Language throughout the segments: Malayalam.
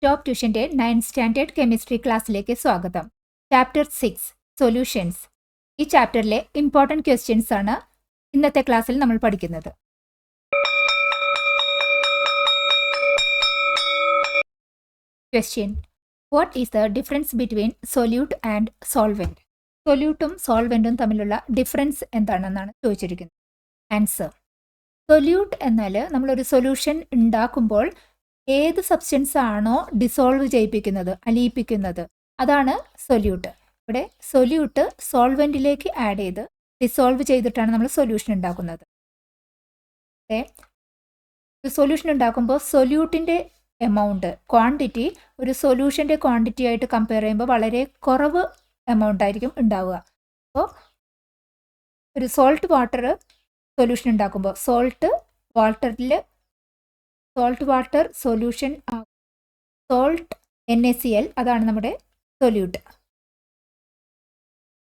ടോപ്പ് ട്യൂഷൻ്റെ 9th സ്റ്റാൻഡേർഡ് കെമിസ്ട്രി ക്ലാസ്സിലേക്ക് സ്വാഗതം. Chapter 6 solutions. ഈ ചാപ്റ്ററിലെ ഇമ്പോർട്ടൻറ്റ് ക്വസ്റ്റ്യൻസ് ആണ് ഇന്നത്തെ ക്ലാസ്സിൽ നമ്മൾ പഠിക്കുന്നത്. Question: what is the difference between solute and solvent? സൊല്യൂട്ടും സോൾവെൻറ്റും തമ്മിലുള്ള ഡിഫറൻസ് എന്താണെന്നാണ് ചോദിച്ചിരിക്കുന്നത്. ആൻസർ: സൊല്യൂട്ട് എന്നാൽ നമ്മളൊരു സൊല്യൂഷൻ ഉണ്ടാക്കുമ്പോൾ ഏത് സബ്സ്റ്റൻസ് ആണോ ഡിസോൾവ് ചെയ്യിപ്പിക്കുന്നത്, അലിയിപ്പിക്കുന്നത്, അതാണ് സൊല്യൂട്ട്. ഇവിടെ സൊല്യൂട്ട് സോൾവെൻറ്റിലേക്ക് ആഡ് ചെയ്ത് ഡിസോൾവ് ചെയ്തിട്ടാണ് നമ്മൾ സൊല്യൂഷൻ ഉണ്ടാക്കുന്നത്. ഒരു സൊല്യൂഷൻ ഉണ്ടാക്കുമ്പോൾ സൊല്യൂട്ടിൻ്റെ എമൗണ്ട്, ക്വാണ്ടിറ്റി ഒരു സൊല്യൂഷൻ്റെ ക്വാണ്ടിറ്റി ആയിട്ട് കമ്പയർ ചെയ്യുമ്പോൾ വളരെ കുറവ് എമൗണ്ട് ആയിരിക്കും ഉണ്ടാവുക. അപ്പോൾ ഒരു സോൾട്ട് വാട്ടർ സൊല്യൂഷൻ ഉണ്ടാക്കുമ്പോൾ salt water solution salt NaCl, അതാണ് നമ്മുടെ സൊല്യൂട്ട്.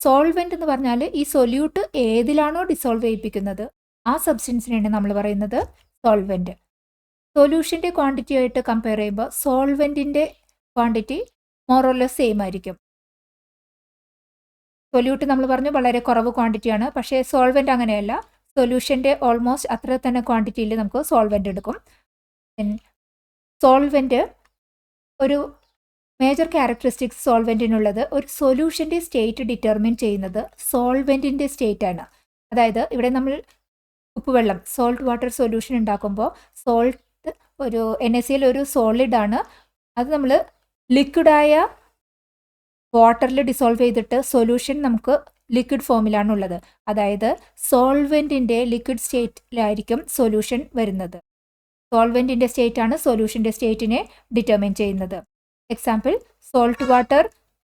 സോൾവെൻ്റ് എന്ന് പറഞ്ഞാൽ ഈ സൊല്യൂട്ട് ഏതിലാണോ ഡിസോൾവ് ചെയ്യിപ്പിക്കുന്നത് ആ സബ്സ്റ്റൻസിനെയാണ് നമ്മൾ പറയുന്നത് സോൾവെൻറ്റ്. സൊല്യൂഷൻ്റെ ക്വാണ്ടിറ്റി ആയിട്ട് കമ്പയർ ചെയ്യുമ്പോൾ സോൾവെൻറ്റിൻ്റെ ക്വാണ്ടിറ്റി മോറോലെസ് സെയിം ആയിരിക്കും. സൊല്യൂട്ട് നമ്മൾ പറഞ്ഞു വളരെ കുറവ് ക്വാണ്ടിറ്റിയാണ്, പക്ഷേ സോൾവെൻറ്റ് അങ്ങനെയല്ല. സൊല്യൂഷൻ്റെ ഓൾമോസ്റ്റ് അത്ര തന്നെ ക്വാണ്ടിറ്റിയിൽ നമുക്ക് സോൾവെൻറ്റ് എടുക്കും. സോൾവെൻറ്റ് ഒരു മേജർ ക്യാരക്ടറിസ്റ്റിക്സ് സോൾവെൻറ്റിനുള്ളത്, ഒരു സൊല്യൂഷൻ്റെ സ്റ്റേറ്റ് ഡിറ്റർമിൻ ചെയ്യുന്നത് സോൾവെൻറ്റിൻ്റെ സ്റ്റേറ്റ് ആണ്. അതായത് ഇവിടെ നമ്മൾ ഉപ്പുവെള്ളം സോൾട്ട് വാട്ടർ സൊല്യൂഷൻ ഉണ്ടാക്കുമ്പോൾ സോൾട്ട് ഒരു NaCl ഒരു സോളിഡാണ്. അത് നമ്മൾ ലിക്വിഡായ വാട്ടറിൽ ഡിസോൾവ് ചെയ്തിട്ട് സൊല്യൂഷൻ നമുക്ക് ലിക്വിഡ് ഫോമിലാണുള്ളത്. അതായത് സോൾവെൻറ്റിൻ്റെ ലിക്വിഡ് സ്റ്റേറ്റിലായിരിക്കും സൊല്യൂഷൻ വരുന്നത്. സോൾവെൻറ്റിൻ്റെ സ്റ്റേറ്റ് ആണ് സൊല്യൂഷൻ്റെ സ്റ്റേറ്റിനെ ഡിറ്റർമിൻ ചെയ്യുന്നത്. എക്സാമ്പിൾ, സോൾട്ട് വാട്ടർ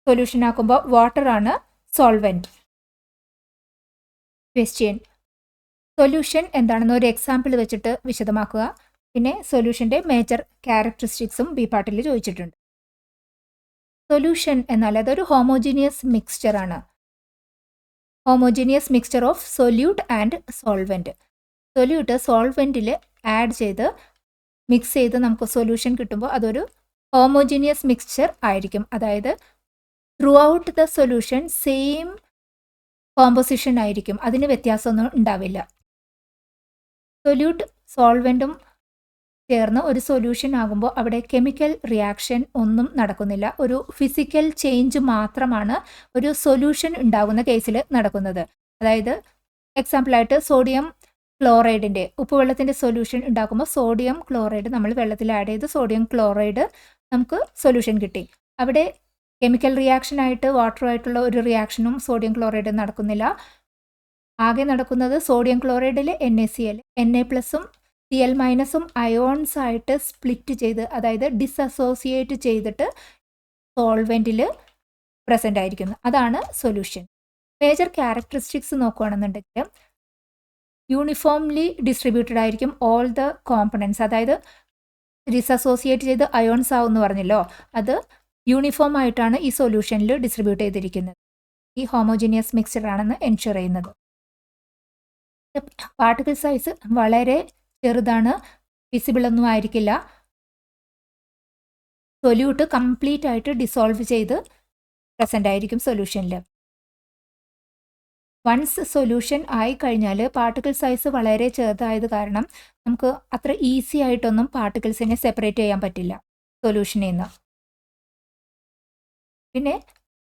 സൊല്യൂഷൻ ആക്കുമ്പോൾ വാട്ടറാണ് സോൾവെൻറ്റ്. ക്വസ്റ്റ്യൻ: സൊല്യൂഷൻ എന്താണെന്ന് ഒരു എക്സാമ്പിൾ വെച്ചിട്ട് വിശദമാക്കുക. പിന്നെ സൊല്യൂഷൻ്റെ മേജർ ക്യാരക്ടറിസ്റ്റിക്സും ബി പാർട്ടിൽ ചോദിച്ചിട്ടുണ്ട്. സൊല്യൂഷൻ എന്നാൽ അതൊരു ഹോമോജീനിയസ് മിക്സ്ചർ ആണ്. Homogeneous mixture of solute and solvent. Solute സോൾവെൻറ്റിൽ ആഡ് ചെയ്ത് മിക്സ് ചെയ്ത് നമുക്ക് സൊല്യൂഷൻ കിട്ടുമ്പോൾ അതൊരു ഹോമോജീനിയസ് മിക്സ്ചർ ആയിരിക്കും. അതായത് throughout the solution same composition ആയിരിക്കും, അതിന് വ്യത്യാസമൊന്നും ഉണ്ടാവില്ല. സൊല്യൂട്ട് സോൾവെൻറ്റും ചേർന്ന് ഒരു സൊല്യൂഷൻ ആകുമ്പോൾ അവിടെ കെമിക്കൽ റിയാക്ഷൻ ഒന്നും നടക്കുന്നില്ല. ഒരു ഫിസിക്കൽ ചേഞ്ച് മാത്രമാണ് ഒരു സൊല്യൂഷൻ ഉണ്ടാകുന്ന കേസിൽ നടക്കുന്നത്. അതായത് എക്സാമ്പിളായിട്ട് സോഡിയം ക്ലോറൈഡിൻ്റെ, ഉപ്പുവെള്ളത്തിൻ്റെ സൊല്യൂഷൻ ഉണ്ടാക്കുമ്പോൾ സോഡിയം ക്ലോറൈഡ് നമ്മൾ വെള്ളത്തിൽ ആഡ് ചെയ്ത് സോഡിയം ക്ലോറൈഡ് നമുക്ക് സൊല്യൂഷൻ കിട്ടി. അവിടെ കെമിക്കൽ റിയാക്ഷനായിട്ട് വാട്ടറുമായിട്ടുള്ള ഒരു റിയാക്ഷനും സോഡിയം ക്ലോറൈഡ് നടക്കുന്നില്ല. ആകെ നടക്കുന്നത് സോഡിയം ക്ലോറൈഡിൽ NaCl, Na+ഉം Cl- അയോൺസ് ആയിട്ട് സ്പ്ലിറ്റ് ചെയ്ത്, അതായത് ഡിസസോസിയേറ്റ് ചെയ്തിട്ട് സോൾവെൻറ്റിൽ പ്രസൻ്റ് ആയിരിക്കുന്നു. അതാണ് സൊല്യൂഷൻ. മേജർ ക്യാരക്ടറിസ്റ്റിക്സ് നോക്കുകയാണെന്നുണ്ടെങ്കിൽ യൂണിഫോംലി ഡിസ്ട്രിബ്യൂട്ടഡ് ആയിരിക്കും ഓൾ ദ കോമ്പണൻസ്. അതായത് ഡിസസോസിയേറ്റ് ചെയ്ത് അയോൺസ് ആവുമെന്ന് പറഞ്ഞല്ലോ, അത് യൂണിഫോം ആയിട്ടാണ് ഈ സൊല്യൂഷനിൽ ഡിസ്ട്രിബ്യൂട്ട് ചെയ്തിരിക്കുന്നത്. ഈ ഹോമോജീനിയസ് മിക്സ്ചർ ആണെന്ന് എൻഷുർ ചെയ്യുന്നത്. പാർട്ടിക്കിൾ സൈസ് വളരെ ചെറുതാണ്, വിസിബിൾ ഒന്നും ആയിരിക്കില്ല. സൊല്യൂട്ട് കംപ്ലീറ്റ് ആയിട്ട് ഡിസോൾവ് ചെയ്ത് പ്രസൻ്റ് ആയിരിക്കും സൊല്യൂഷനിൽ. വൺസ് സൊല്യൂഷൻ ആയി കഴിഞ്ഞാൽ പാർട്ടിക്കിൾ സൈസ് വളരെ ചെറുതായത് കാരണം നമുക്ക് അത്ര ഈസി ആയിട്ടൊന്നും പാർട്ടിക്കിൾസിനെ സെപ്പറേറ്റ് ചെയ്യാൻ പറ്റില്ല സൊല്യൂഷനിൽ നിന്ന്. പിന്നെ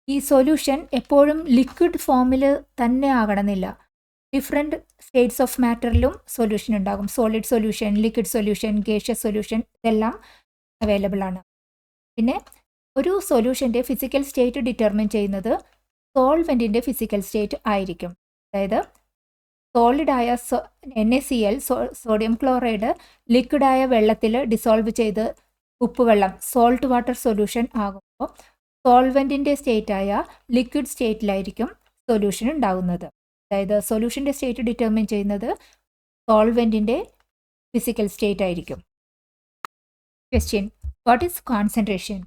ഈ സൊല്യൂഷൻ എപ്പോഴും ലിക്വിഡ് ഫോമിൽ തന്നെ ആകണമെന്നില്ല. ഡിഫറെൻറ്റ് സ്റ്റേറ്റ്സ് ഓഫ് മാറ്ററിലും സൊല്യൂഷൻ ഉണ്ടാകും. Solid solution, liquid solution, gaseous solution, ഇതെല്ലാം അവൈലബിൾ ആണ്. പിന്നെ ഒരു സൊല്യൂഷൻ്റെ ഫിസിക്കൽ സ്റ്റേറ്റ് ഡിറ്റർമിൻ ചെയ്യുന്നത് സോൾവെൻറ്റിൻ്റെ ഫിസിക്കൽ സ്റ്റേറ്റ് ആയിരിക്കും. അതായത് സോളിഡായ NaCl, സോഡിയം ക്ലോറൈഡ് ലിക്വിഡായ വെള്ളത്തിൽ ഡിസോൾവ് ചെയ്ത് ഉപ്പുവെള്ളം സോൾട്ട് വാട്ടർ സൊല്യൂഷൻ ആകുമ്പോൾ സോൾവെൻറ്റിൻ്റെ സ്റ്റേറ്റായ ലിക്വിഡ് സ്റ്റേറ്റിലായിരിക്കും സൊല്യൂഷൻ ഉണ്ടാകുന്നത്. അതായത് സൊല്യൂഷൻ്റെ സ്റ്റേറ്റ് ഡിറ്റർമിൻ ചെയ്യുന്നത് സോൾവെൻറ്റിൻ്റെ ഫിസിക്കൽ സ്റ്റേറ്റ് ആയിരിക്കും. Question: what is concentration?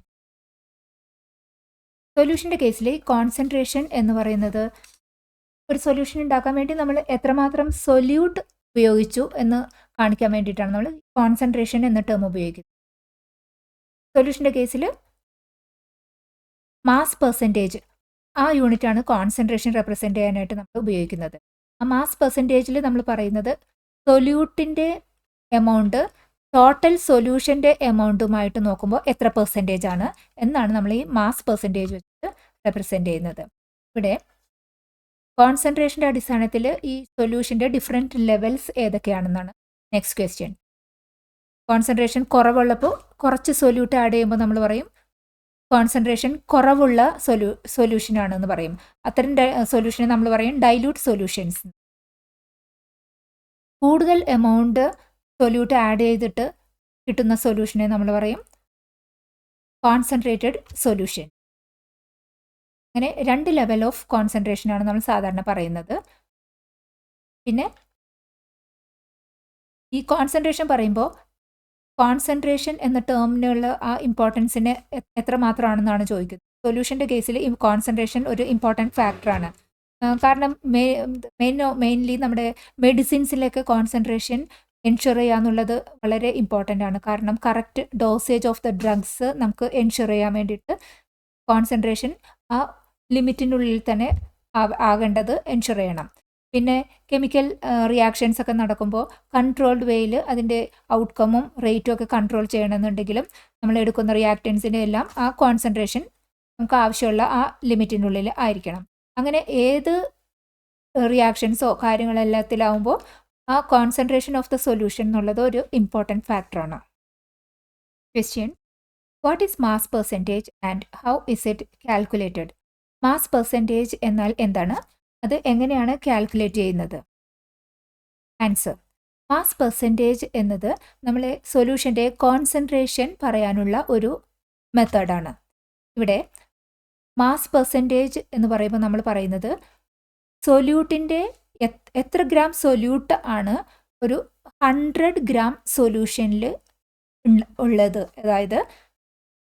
സൊല്യൂഷൻ്റെ കേസിൽ കോൺസെൻട്രേഷൻ എന്ന് പറയുന്നത് ഒരു സൊല്യൂഷൻ ഉണ്ടാക്കാൻ വേണ്ടി നമ്മൾ എത്രമാത്രം സൊല്യൂട്ട് ഉപയോഗിച്ചു എന്ന് കാണിക്കാൻ വേണ്ടിയിട്ടാണ് നമ്മൾ കോൺസെൻട്രേഷൻ എന്ന ടേം ഉപയോഗിക്കുന്നത്. സൊല്യൂഷൻ്റെ കേസിൽ മാസ് പെർസെൻറ്റേജ് ആ യൂണിറ്റാണ് കോൺസെൻട്രേഷൻ റെപ്രസെൻ്റ് ചെയ്യാനായിട്ട് നമ്മൾ ഉപയോഗിക്കുന്നത്. ആ മാസ് പെർസെൻറ്റേജിൽ നമ്മൾ പറയുന്നത് സൊല്യൂട്ടിൻ്റെ എമൗണ്ട് ടോട്ടൽ സൊല്യൂഷൻ്റെ എമൗണ്ടുമായിട്ട് നോക്കുമ്പോൾ എത്ര പെർസെൻറ്റേജ് ആണ് എന്നാണ് നമ്മൾ ഈ മാസ് പെർസെൻറ്റേജ് വെച്ചിട്ട് റെപ്രസെൻ്റ് ചെയ്യുന്നത്. ഇവിടെ കോൺസെൻട്രേഷൻ്റെ അടിസ്ഥാനത്തിൽ ഈ സൊല്യൂഷൻ്റെ ഡിഫറെൻറ്റ് ലെവൽസ് ഏതൊക്കെയാണെന്നാണ് നെക്സ്റ്റ് ക്വസ്റ്റ്യൻ. കോൺസെൻട്രേഷൻ കുറവുള്ളപ്പോൾ കുറച്ച് സൊല്യൂട്ട് ആഡ് ചെയ്യുമ്പോൾ നമ്മൾ പറയും കോൺസെൻട്രേഷൻ കുറവുള്ള സൊല്യൂഷനാണെന്ന് പറയും. അത്തരം സൊല്യൂഷനെ നമ്മൾ പറയും ഡൈല്യൂട്ട് സൊല്യൂഷൻസ്. കൂടുതൽ എമൗണ്ട് സൊല്യൂട്ട് ആഡ് ചെയ്തിട്ട് കിട്ടുന്ന സൊല്യൂഷനെ നമ്മൾ പറയും കോൺസെൻട്രേറ്റഡ് സൊല്യൂഷൻ. അങ്ങനെ 2 ലെവൽ ഓഫ് കോൺസെൻട്രേഷനാണ് നമ്മൾ സാധാരണ പറയുന്നത്. പിന്നെ ഈ കോൺസെൻട്രേഷൻ പറയുമ്പോൾ കോൺസെൻട്രേഷൻ എന്ന ടേമിനുള്ള ആ ഇമ്പോർട്ടൻസിന് എത്രമാത്രമാണെന്നാണ് ചോദിക്കുന്നത്. സൊല്യൂഷൻ്റെ കേസിൽ ഈ കോൺസെൻട്രേഷൻ ഒരു ഇമ്പോർട്ടൻറ്റ് ഫാക്ടറാണ്. കാരണം മെയിൻലി നമ്മുടെ മെഡിസിൻസിലൊക്കെ കോൺസെൻട്രേഷൻ എൻഷുർ ചെയ്യുക എന്നുള്ളത് വളരെ ഇമ്പോർട്ടൻ്റ് ആണ്. കാരണം correct dosage of the drugs നമുക്ക് എൻഷുർ ചെയ്യാൻ വേണ്ടിയിട്ട് കോൺസെൻട്രേഷൻ ആ ലിമിറ്റിനുള്ളിൽ തന്നെ ആകേണ്ടത് എൻഷുർ ചെയ്യണം. പിന്നെ കെമിക്കൽ റിയാക്ഷൻസ് ഒക്കെ നടക്കുമ്പോൾ കൺട്രോൾഡ് വേയിൽ അതിൻ്റെ ഔട്ട്കമ്മും റേറ്റും ഒക്കെ കൺട്രോൾ ചെയ്യണമെന്നുണ്ടെങ്കിലും നമ്മൾ എടുക്കുന്ന റിയാക്റ്റൻസിൻ്റെ എല്ലാം ആ കോൺസെൻട്രേഷൻ നമുക്ക് ആവശ്യമുള്ള ആ ലിമിറ്റിനുള്ളിൽ ആയിരിക്കണം. അങ്ങനെ ഏത് റിയാക്ഷൻസോ കാര്യങ്ങളെല്ലാത്തിലാവുമ്പോൾ ആ കോൺസെൻട്രേഷൻ ഓഫ് ദ സൊല്യൂഷൻ എന്നുള്ളത് ഒരു ഇമ്പോർട്ടൻറ്റ് ഫാക്ടറാണ്. Question: what is mass percentage and how is it calculated? Mass percentage എന്നാൽ എന്താണ്? അത് എങ്ങനെയാണ് കാൽക്കുലേറ്റ് ചെയ്യുന്നത്? ആൻസർ: മാസ് പെർസെൻറ്റേജ് എന്നത് നമ്മളെ സൊല്യൂഷൻ്റെ കോൺസെൻട്രേഷൻ പറയാനുള്ള ഒരു മെത്തേഡാണ്. ഇവിടെ മാസ് പെർസെൻറ്റേജ് എന്ന് പറയുമ്പോൾ നമ്മൾ പറയുന്നത് സൊല്യൂട്ടിൻ്റെ എത്ര ഗ്രാം സൊല്യൂട്ട് ആണ് ഒരു 100 ഗ്രാം സൊല്യൂഷനിൽ ഉള്ളത്. അതായത്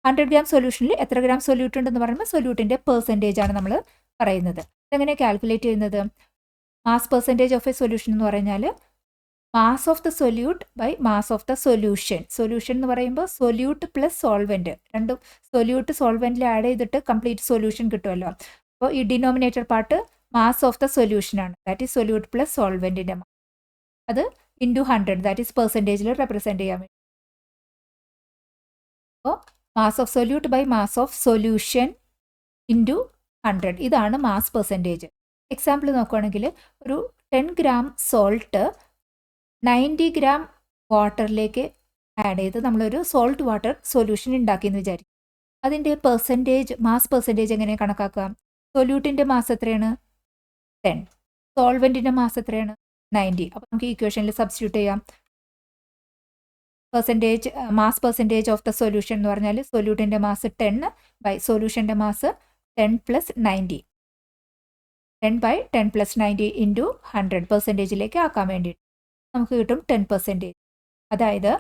100 ഗ്രാം സൊല്യൂഷനിൽ എത്ര ഗ്രാം സൊല്യൂട്ട് ഉണ്ടെന്ന് പറയുമ്പോൾ സൊല്യൂട്ടിൻ്റെ പെർസെൻറ്റേജ് ആണ് നമ്മൾ പറയുന്നത്. എങ്ങനെ കാൽക്കുലേറ്റ് ചെയ്യുന്നത്? Mass percentage of a solution എന്ന് പറഞ്ഞാൽ mass of the solute by mass of the solution. Solution എന്ന് പറയുമ്പോൾ സൊല്യൂട്ട് പ്ലസ് സോൾവെൻറ്റ്, രണ്ടും സൊല്യൂട്ട് സോൾവെൻറ്റിൽ ആഡ് ചെയ്തിട്ട് കംപ്ലീറ്റ് സൊല്യൂഷൻ കിട്ടുമല്ലോ. അപ്പോൾ ഈ denominator part mass of the സൊല്യൂഷനാണ്, ദാറ്റ് ഈസ് സൊല്യൂട്ട് പ്ലസ് സോൾവെൻറ്റിൻ്റെ മാസ്. അത് ഇൻറ്റു 100, ദാറ്റ് ഈസ് പെർസെൻറ്റേജിൽ റെപ്രസെൻറ്റ് ചെയ്യാൻ വേണ്ടി. അപ്പോൾ mass of solute by mass of solution into 100, ഇതാണ് മാസ് പെർസെൻറ്റേജ്. എക്സാമ്പിൾ നോക്കുകയാണെങ്കിൽ ഒരു 10 ഗ്രാം സോൾട്ട് 90 ഗ്രാം വാട്ടറിലേക്ക് ആഡ് ചെയ്ത് നമ്മളൊരു സോൾട്ട് വാട്ടർ സൊല്യൂഷൻ ഉണ്ടാക്കിയെന്ന് വിചാരിക്കും. അതിൻ്റെ പെർസെൻറ്റേജ് മാസ് പെർസെൻറ്റേജ് എങ്ങനെ കണക്കാക്കാം? സൊല്യൂട്ടിൻ്റെ മാസ് എത്രയാണ്? 10. സോൾവെൻറ്റിൻ്റെ മാസ് എത്രയാണ്? 90. അപ്പോൾ നമുക്ക് ഇക്വേഷനിൽ സബ്സ്റ്റിറ്റ്യൂട്ട് ചെയ്യാം. Percentage mass percentage of the solution എന്ന് പറഞ്ഞാൽ സൊല്യൂട്ടിൻ്റെ മാസ് 10 ബൈ സൊല്യൂഷൻ്റെ mass 10 plus 90. 10 by 10 plus 90 into 100 പെർസെൻറ്റേജിലേക്ക് ആക്കാൻ വേണ്ടിയിട്ട് നമുക്ക് കിട്ടും 10%. അതായത്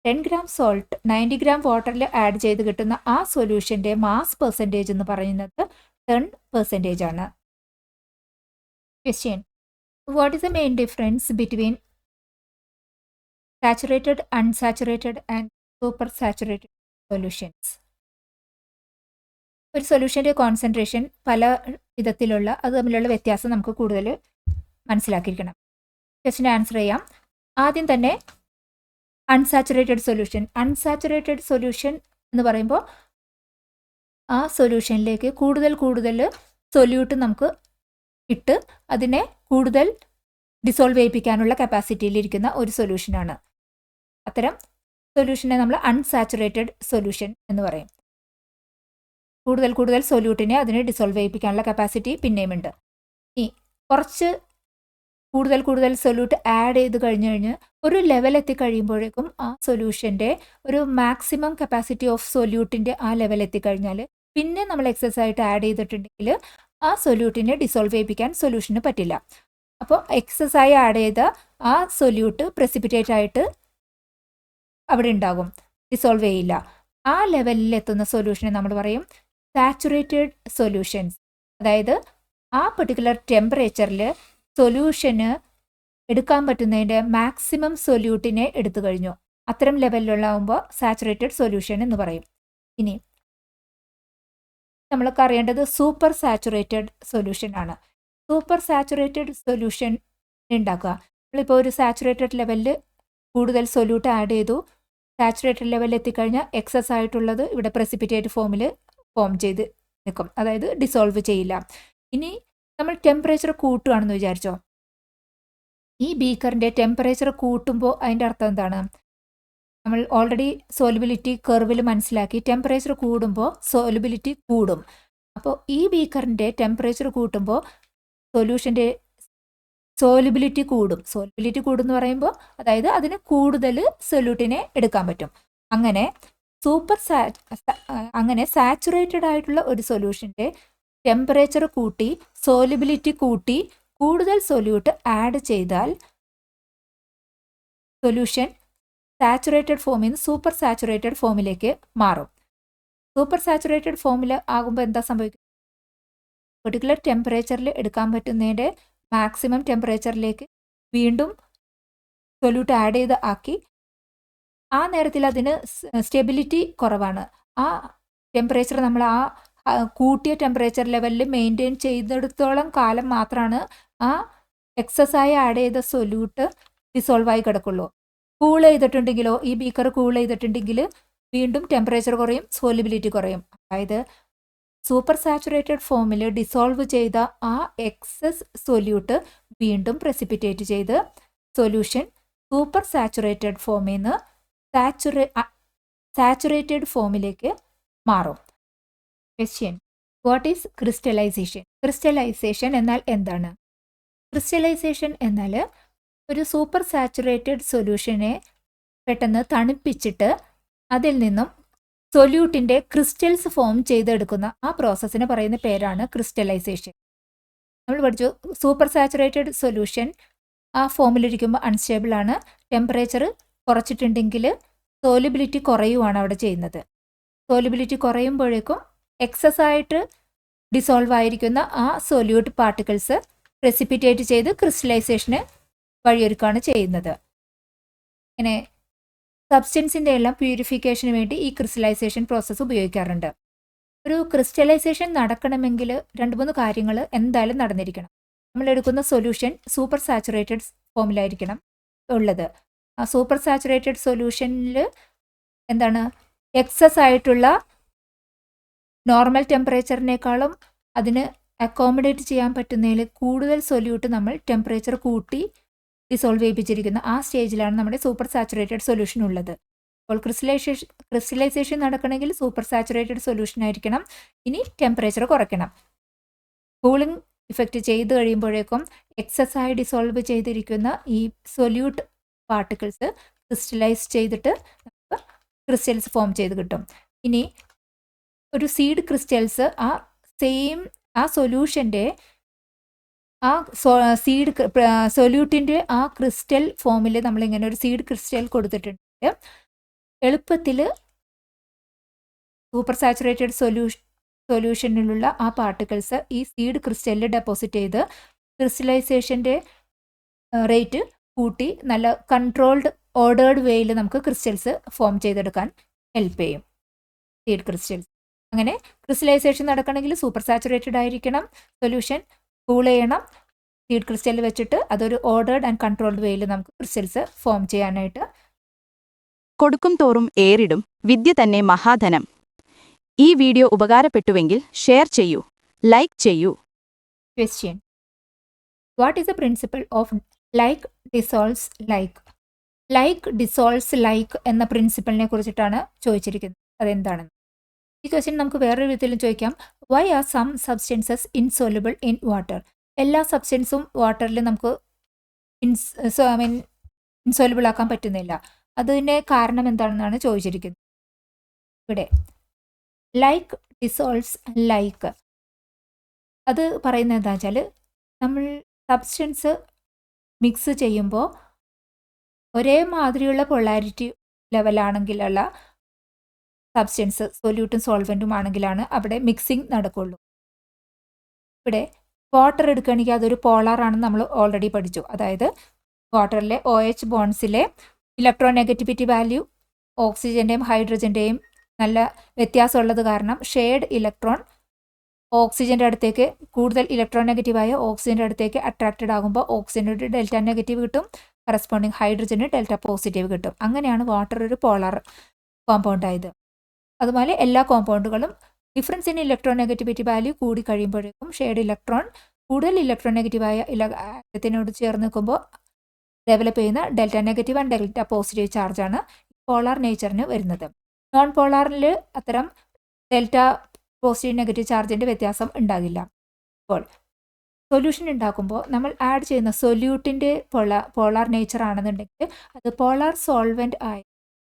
10 ഗ്രാം സോൾട്ട് 90 ഗ്രാം വാട്ടറിൽ ആഡ് ചെയ്ത് കിട്ടുന്ന ആ സൊല്യൂഷൻ്റെ മാസ് പെർസെൻറ്റേജ് എന്ന് പറയുന്നത് 10% ആണ്. Question: what is the main difference between saturated, unsaturated and super saturated solutions? ഒരു സൊല്യൂഷൻ്റെ കോൺസെൻട്രേഷൻ പല വിധത്തിലുള്ള അത് തമ്മിലുള്ള വ്യത്യാസം നമുക്ക് കൂടുതൽ മനസ്സിലാക്കിയിരിക്കണം. ക്വസ്റ്റിന് ആൻസർ ചെയ്യാം. ആദ്യം തന്നെ അൺസാച്ചുറേറ്റഡ് സൊല്യൂഷൻ. അൺസാച്ചുറേറ്റഡ് സൊല്യൂഷൻ എന്ന് പറയുമ്പോൾ ആ സൊല്യൂഷനിലേക്ക് കൂടുതൽ സൊല്യൂട്ട് നമുക്ക് ഇട്ട് അതിനെ കൂടുതൽ ഡിസോൾവ് ചെയ്യിപ്പിക്കാനുള്ള കപ്പാസിറ്റിയിലിരിക്കുന്ന ഒരു സൊല്യൂഷനാണ്. അത്തരം സൊല്യൂഷനെ നമ്മൾ അൺസാച്ചുറേറ്റഡ് സൊല്യൂഷൻ എന്ന് പറയും. കൂടുതൽ സൊല്യൂട്ടിനെ അതിനെ ഡിസോൾവ് ചെയ്യിപ്പിക്കാനുള്ള കപ്പാസിറ്റി പിന്നെയുമുണ്ട്. ഈ കുറച്ച് കൂടുതൽ സൊല്യൂട്ട് ആഡ് ചെയ്ത് കഴിഞ്ഞ് ഒരു ലെവൽ എത്തിക്കഴിയുമ്പോഴേക്കും ആ സൊല്യൂഷൻ്റെ ഒരു മാക്സിമം കപ്പാസിറ്റി ഓഫ് സൊല്യൂട്ടിൻ്റെ ആ ലെവൽ എത്തിക്കഴിഞ്ഞാൽ പിന്നെ നമ്മൾ എക്സസ് ആയിട്ട് ആഡ് ചെയ്തിട്ടുണ്ടെങ്കിൽ ആ സൊല്യൂട്ടിനെ ഡിസോൾവ് ചെയ്യിപ്പിക്കാൻ സൊല്യൂഷന് പറ്റില്ല. അപ്പോൾ എക്സസ് ആയി ആഡ് ചെയ്ത ആ സൊല്യൂട്ട് പ്രസിപ്പിറ്റേറ്റ് ആയിട്ട് അവിടെ ഉണ്ടാകും, ഡിസോൾവ് ചെയ്യില്ല. ആ ലെവലിൽ എത്തുന്ന സൊല്യൂഷനെ നമ്മൾ പറയും സാച്ചുറേറ്റഡ് സൊല്യൂഷൻസ്. അതായത് ആ പെർട്ടിക്കുലർ ടെമ്പറേച്ചറിൽ സൊല്യൂഷന് എടുക്കാൻ പറ്റുന്നതിൻ്റെ മാക്സിമം സൊല്യൂട്ടിനെ എടുത്തു കഴിഞ്ഞു. അത്തരം ലെവലിലുള്ളാവുമ്പോൾ സാച്ചുറേറ്റഡ് സൊല്യൂഷൻ എന്ന് പറയും. ഇനി നമ്മൾക്ക് അറിയേണ്ടത് സൂപ്പർ സാച്ചുറേറ്റഡ് സൊല്യൂഷൻ ആണ്. സൂപ്പർ സാച്ചുറേറ്റഡ് സൊല്യൂഷൻ ഉണ്ടാക്കുക, നമ്മളിപ്പോൾ ഒരു സാച്ചുറേറ്റഡ് ലെവലിൽ കൂടുതൽ സൊല്യൂട്ട് ആഡ് ചെയ്തു, സാച്ചുറേറ്റഡ് ലെവലിൽ എത്തിക്കഴിഞ്ഞാൽ എക്സസ് ആയിട്ടുള്ളത് ഇവിടെ പ്രസിപ്പിറ്റേറ്റ് ഫോമിൽ ഫോം ചെയ്ത് നിൽക്കും, അതായത് ഡിസോൾവ് ചെയ്യില്ല. ഇനി നമ്മൾ ടെമ്പറേച്ചർ കൂട്ടുകയാണെന്ന് വിചാരിച്ചോ, ഈ ബീക്കറിൻ്റെ ടെമ്പറേച്ചർ കൂട്ടുമ്പോൾ അതിൻ്റെ അർത്ഥം എന്താണ്? നമ്മൾ ഓൾറെഡി സോലിബിലിറ്റി കർവിൽ മനസ്സിലാക്കി, ടെമ്പറേച്ചർ കൂടുമ്പോൾ സോലിബിലിറ്റി കൂടും. അപ്പോൾ ഈ ബീക്കറിൻ്റെ ടെമ്പറേച്ചർ കൂട്ടുമ്പോൾ സൊല്യൂഷൻ്റെ സോലിബിലിറ്റി കൂടും. സോലിബിലിറ്റി കൂടും എന്ന് പറയുമ്പോൾ അതായത് അതിന് കൂടുതൽ സൊല്യൂട്ടിനെ എടുക്കാൻ പറ്റും. അങ്ങനെ അങ്ങനെ സാച്ചുറേറ്റഡ് ആയിട്ടുള്ള ഒരു സൊല്യൂഷൻ്റെ ടെമ്പറേച്ചർ കൂട്ടി സോലിബിലിറ്റി കൂട്ടി കൂടുതൽ സൊല്യൂട്ട് ആഡ് ചെയ്താൽ സൊല്യൂഷൻ സാച്ചുറേറ്റഡ് ഫോമിൽ നിന്ന് സൂപ്പർ സാച്ചുറേറ്റഡ് ഫോമിലേക്ക് മാറും. സൂപ്പർ സാച്ചുറേറ്റഡ് ഫോമിൽ ആകുമ്പോൾ എന്താ സംഭവിക്കുന്നത്? പെർട്ടിക്കുലർ ടെമ്പറേച്ചറിൽ എടുക്കാൻ പറ്റുന്നതിൻ്റെ മാക്സിമം ടെമ്പറേച്ചറിലേക്ക് വീണ്ടും സൊല്യൂട്ട് ആഡ് ചെയ്ത് ആക്കി, ആ നേരത്തിൽ അതിന് സ്റ്റെബിലിറ്റി കുറവാണ്. ആ ടെമ്പറേച്ചർ നമ്മൾ ആ കൂട്ടിയ ടെമ്പറേച്ചർ ലെവലിൽ മെയിൻറ്റെയിൻ ചെയ്തെടുത്തോളം കാലം മാത്രമാണ് ആ എക്സസായി ആഡ് ചെയ്ത സൊല്യൂട്ട് ഡിസോൾവ് ആയി കിടക്കുള്ളൂ. കൂൾ ചെയ്തിട്ടുണ്ടെങ്കിലോ, ഈ ബീക്കർ കൂൾ ചെയ്തിട്ടുണ്ടെങ്കിൽ വീണ്ടും ടെമ്പറേച്ചർ കുറയും, സോലിബിലിറ്റി കുറയും. അതായത് സൂപ്പർ സാച്ചുറേറ്റഡ് ഫോമിൽ ഡിസോൾവ് ചെയ്ത ആ എക്സസ് സൊല്യൂട്ട് വീണ്ടും പ്രസിപ്പിറ്റേറ്റ് ചെയ്ത് സൊല്യൂഷൻ സൂപ്പർ സാച്ചുറേറ്റഡ് ഫോമിൽ നിന്ന് സാച്ചുറേറ്റഡ് ഫോമിലേക്ക് മാറും. Question: what is crystallisation? Crystallisation എന്നാൽ എന്താണ്? ക്രിസ്റ്റലൈസേഷൻ എന്നാൽ ഒരു സൂപ്പർ സാച്ചുറേറ്റഡ് സൊല്യൂഷനെ പെട്ടെന്ന് തണുപ്പിച്ചിട്ട് അതിൽ നിന്നും സൊല്യൂട്ടിൻ്റെ ക്രിസ്റ്റൽസ് ഫോം ചെയ്തെടുക്കുന്ന ആ പ്രോസസ്സിന് പറയുന്ന പേരാണ് ക്രിസ്റ്റലൈസേഷൻ. നമ്മൾ പഠിച്ചു സൂപ്പർ സാച്ചുറേറ്റഡ് സൊല്യൂഷൻ ആ ഫോമിലിരിക്കുമ്പോൾ അൺസ്റ്റേബിൾ ആണ്. ടെമ്പറേച്ചർ കുറച്ചിട്ടുണ്ടെങ്കിൽ സോലിബിലിറ്റി കുറയുവാണ് അവിടെ ചെയ്യുന്നത്. സോലിബിലിറ്റി കുറയുമ്പോഴേക്കും എക്സസ് ആയിട്ട് ഡിസോൾവ് ആയിരിക്കുന്ന ആ സൊല്യൂട്ട് പാർട്ടിക്കിൾസ് പ്രസിപ്പിറ്റേറ്റ് ചെയ്ത് ക്രിസ്റ്റലൈസേഷന് വഴിയൊരുക്കുകയാണ് ചെയ്യുന്നത്. ഇങ്ങനെ സബ്സ്റ്റൻസിൻ്റെ എല്ലാം പ്യൂരിഫിക്കേഷന് വേണ്ടി ഈ ക്രിസ്റ്റലൈസേഷൻ പ്രോസസ്സ് ഉപയോഗിക്കാറുണ്ട്. ഒരു ക്രിസ്റ്റലൈസേഷൻ നടക്കണമെങ്കിൽ 2-3 കാര്യങ്ങൾ എന്തായാലും നടന്നിരിക്കണം. നമ്മൾ എടുക്കുന്ന സൊല്യൂഷൻ സൂപ്പർ സാച്ചുറേറ്റഡ് ഫോമിലായിരിക്കണം ഉള്ളത്. ആ സൂപ്പർ സാച്ചുറേറ്റഡ് സൊല്യൂഷനിൽ എന്താണ് എക്സസ് ആയിട്ടുള്ള നോർമൽ ടെമ്പറേച്ചറിനേക്കാളും അതിന് അക്കോമഡേറ്റ് ചെയ്യാൻ പറ്റുന്നതിൽ കൂടുതൽ സൊല്യൂട്ട് നമ്മൾ ടെമ്പറേച്ചർ കൂട്ടി ഡിസോൾവ് ചെയ്യിപ്പിച്ചിരിക്കുന്ന ആ സ്റ്റേജിലാണ് നമ്മുടെ സൂപ്പർ സാച്ചുറേറ്റഡ് സൊല്യൂഷൻ ഉള്ളത്. അപ്പോൾ ക്രിസ്റ്റലൈസേഷൻ നടക്കണമെങ്കിൽ സൂപ്പർ സാച്ചുറേറ്റഡ് സൊല്യൂഷൻ ആയിരിക്കണം. ഇനി ടെമ്പറേച്ചർ കുറയ്ക്കണം. കൂളിംഗ് ഇഫക്റ്റ് ചെയ്ത് കഴിയുമ്പോഴേക്കും എക്സസ് ആയി ഡിസോൾവ് ചെയ്തിരിക്കുന്ന ഈ സൊല്യൂട്ട് പാർട്ടിക്കിൾസ് ക്രിസ്റ്റലൈസ് ചെയ്തിട്ട് നമുക്ക് ക്രിസ്റ്റൽസ് ഫോം ചെയ്ത് കിട്ടും. ഇനി ഒരു സീഡ് ക്രിസ്റ്റൽസ് ആ സൊല്യൂഷൻ്റെ ആ സീഡ് സൊല്യൂട്ടിൻ്റെ ആ ക്രിസ്റ്റൽ ഫോമിൽ നമ്മളിങ്ങനെ ഒരു സീഡ് ക്രിസ്റ്റൽ കൊടുത്തിട്ടുണ്ടെങ്കിൽ എളുപ്പത്തിൽ സൂപ്പർ സാച്ചുറേറ്റഡ് സൊല്യൂഷനിലുള്ള ആ പാർട്ടിക്കിൾസ് ഈ സീഡ് ക്രിസ്റ്റലിൽ ഡെപ്പോസിറ്റ് ചെയ്ത് ക്രിസ്റ്റലൈസേഷൻ്റെ റേറ്റ് കൂട്ടി നല്ല കൺട്രോൾഡ് ഓർഡേർഡ് വേയിൽ നമുക്ക് ക്രിസ്റ്റൽസ് ഫോം ചെയ്തെടുക്കാൻ ഹെൽപ്പ് ചെയ്യും സീഡ് ക്രിസ്റ്റൽസ്. അങ്ങനെ ക്രിസ്റ്റലൈസേഷൻ നടക്കണമെങ്കിൽ സൂപ്പർ സാച്ചുറേറ്റഡ് ആയിരിക്കണം, സൊല്യൂഷൻ കൂൾ ചെയ്യണം, സീഡ് ക്രിസ്റ്റൽ വെച്ചിട്ട് അതൊരു ഓർഡേർഡ് ആൻഡ് കൺട്രോൾഡ് വേയിൽ നമുക്ക് ക്രിസ്റ്റൽസ് ഫോം ചെയ്യാനായിട്ട്. കൊടുക്കും തോറും ഏറിടും വിദ്യ തന്നെ മഹാധനം. ഈ വീഡിയോ ഉപകാരപ്പെട്ടുവെങ്കിൽ ഷെയർ ചെയ്യൂ, ലൈക്ക് ചെയ്യൂ. Question: what is the principle of like dissolves like? Like dissolves like എന്ന പ്രിൻസിപ്പിളിനെ കുറിച്ചിട്ടാണ് ചോദിച്ചിരിക്കുന്നത്. അതെന്താണെന്ന് ഈ ക്വസ്റ്റ്യൻ നമുക്ക് വേറൊരു വിധത്തിലും ചോദിക്കാം. Why are some substances insoluble in water? എല്ലാ സബ്സ്റ്റൻസും വാട്ടറിൽ നമുക്ക് ഇൻസോലുബിൾ ആക്കാൻ പറ്റുന്നില്ല. അതിൻ്റെ കാരണം എന്താണെന്നാണ് ചോദിച്ചിരിക്കുന്നത്. ഇവിടെ ലൈക്ക് ഡിസോൾവ്സ് ലൈക്ക് അത് പറയുന്നത് എന്താ വെച്ചാൽ, നമ്മൾ സബ്സ്റ്റൻസ് മിക്സ് ചെയ്യുമ്പോൾ ഒരേ മാതിരിയുള്ള പൊളാരിറ്റി ലെവലാണെങ്കിലുള്ള സബ്സ്റ്റൻസ് സൊല്യൂട്ടും സോൾവെൻറ്റും ആണെങ്കിലാണ് അവിടെ മിക്സിങ് നടക്കുള്ളൂ. ഇവിടെ വാട്ടർ എടുക്കുകയാണെങ്കിൽ അതൊരു പോളാർ ആണെന്ന് നമ്മൾ ഓൾറെഡി പഠിച്ചു. അതായത് വാട്ടറിലെ OH ബോൺസിലെ ഇലക്ട്രോനെഗറ്റിവിറ്റി വാല്യൂ ഓക്സിജൻ്റെയും ഹൈഡ്രജൻ്റെയും നല്ല വ്യത്യാസമുള്ളത് കാരണം ഷെയർഡ് ഇലക്ട്രോൺ ഓക്സിജൻ്റെ അടുത്തേക്ക് കൂടുതൽ ഇലക്ട്രോനെഗറ്റീവായ ഓക്സിജൻ്റെ അടുത്തേക്ക് അട്രാക്റ്റഡ് ആകുമ്പോൾ ഓക്സിജന് ഒരു ഡെൽറ്റ നെഗറ്റീവ് കിട്ടും, കറസ്പോണ്ടിങ് ഹൈഡ്രജന് ഡെൽറ്റ പോസിറ്റീവ് കിട്ടും. അങ്ങനെയാണ് വാട്ടർ ഒരു പോളാർ കോമ്പൗണ്ട് ആയത്. അതുപോലെ എല്ലാ കോമ്പൗണ്ടുകളും ഡിഫറൻസ് ഇൻ ഇലക്ട്രോനെഗറ്റിവിറ്റി വാല്യൂ കൂടി കഴിയുമ്പോഴേക്കും ഷെയർഡ് ഇലക്ട്രോൺ കൂടുതൽ ഇലക്ട്രോനെഗറ്റീവായ ആറ്റത്തിനോട് ചേർന്ന് നിൽക്കുമ്പോൾ ഡെവലപ്പ് ചെയ്യുന്ന delta negative and delta positive ചാർജാണ് പോളാർ നേച്ചറിന് വരുന്നത്. നോൺ പോളാറിൽ അത്തരം ഡെൽറ്റ പോസിറ്റീവ് നെഗറ്റീവ് ചാർജിൻ്റെ വ്യത്യാസം ഉണ്ടാകില്ല. അപ്പോൾ സൊല്യൂഷൻ ഉണ്ടാക്കുമ്പോൾ നമ്മൾ ആഡ് ചെയ്യുന്ന സൊല്യൂട്ടിൻ്റെ പോളാർ നേച്ചർ ആണെന്നുണ്ടെങ്കിൽ അത് പോളാർ സോൾവെൻ്റ് ആയ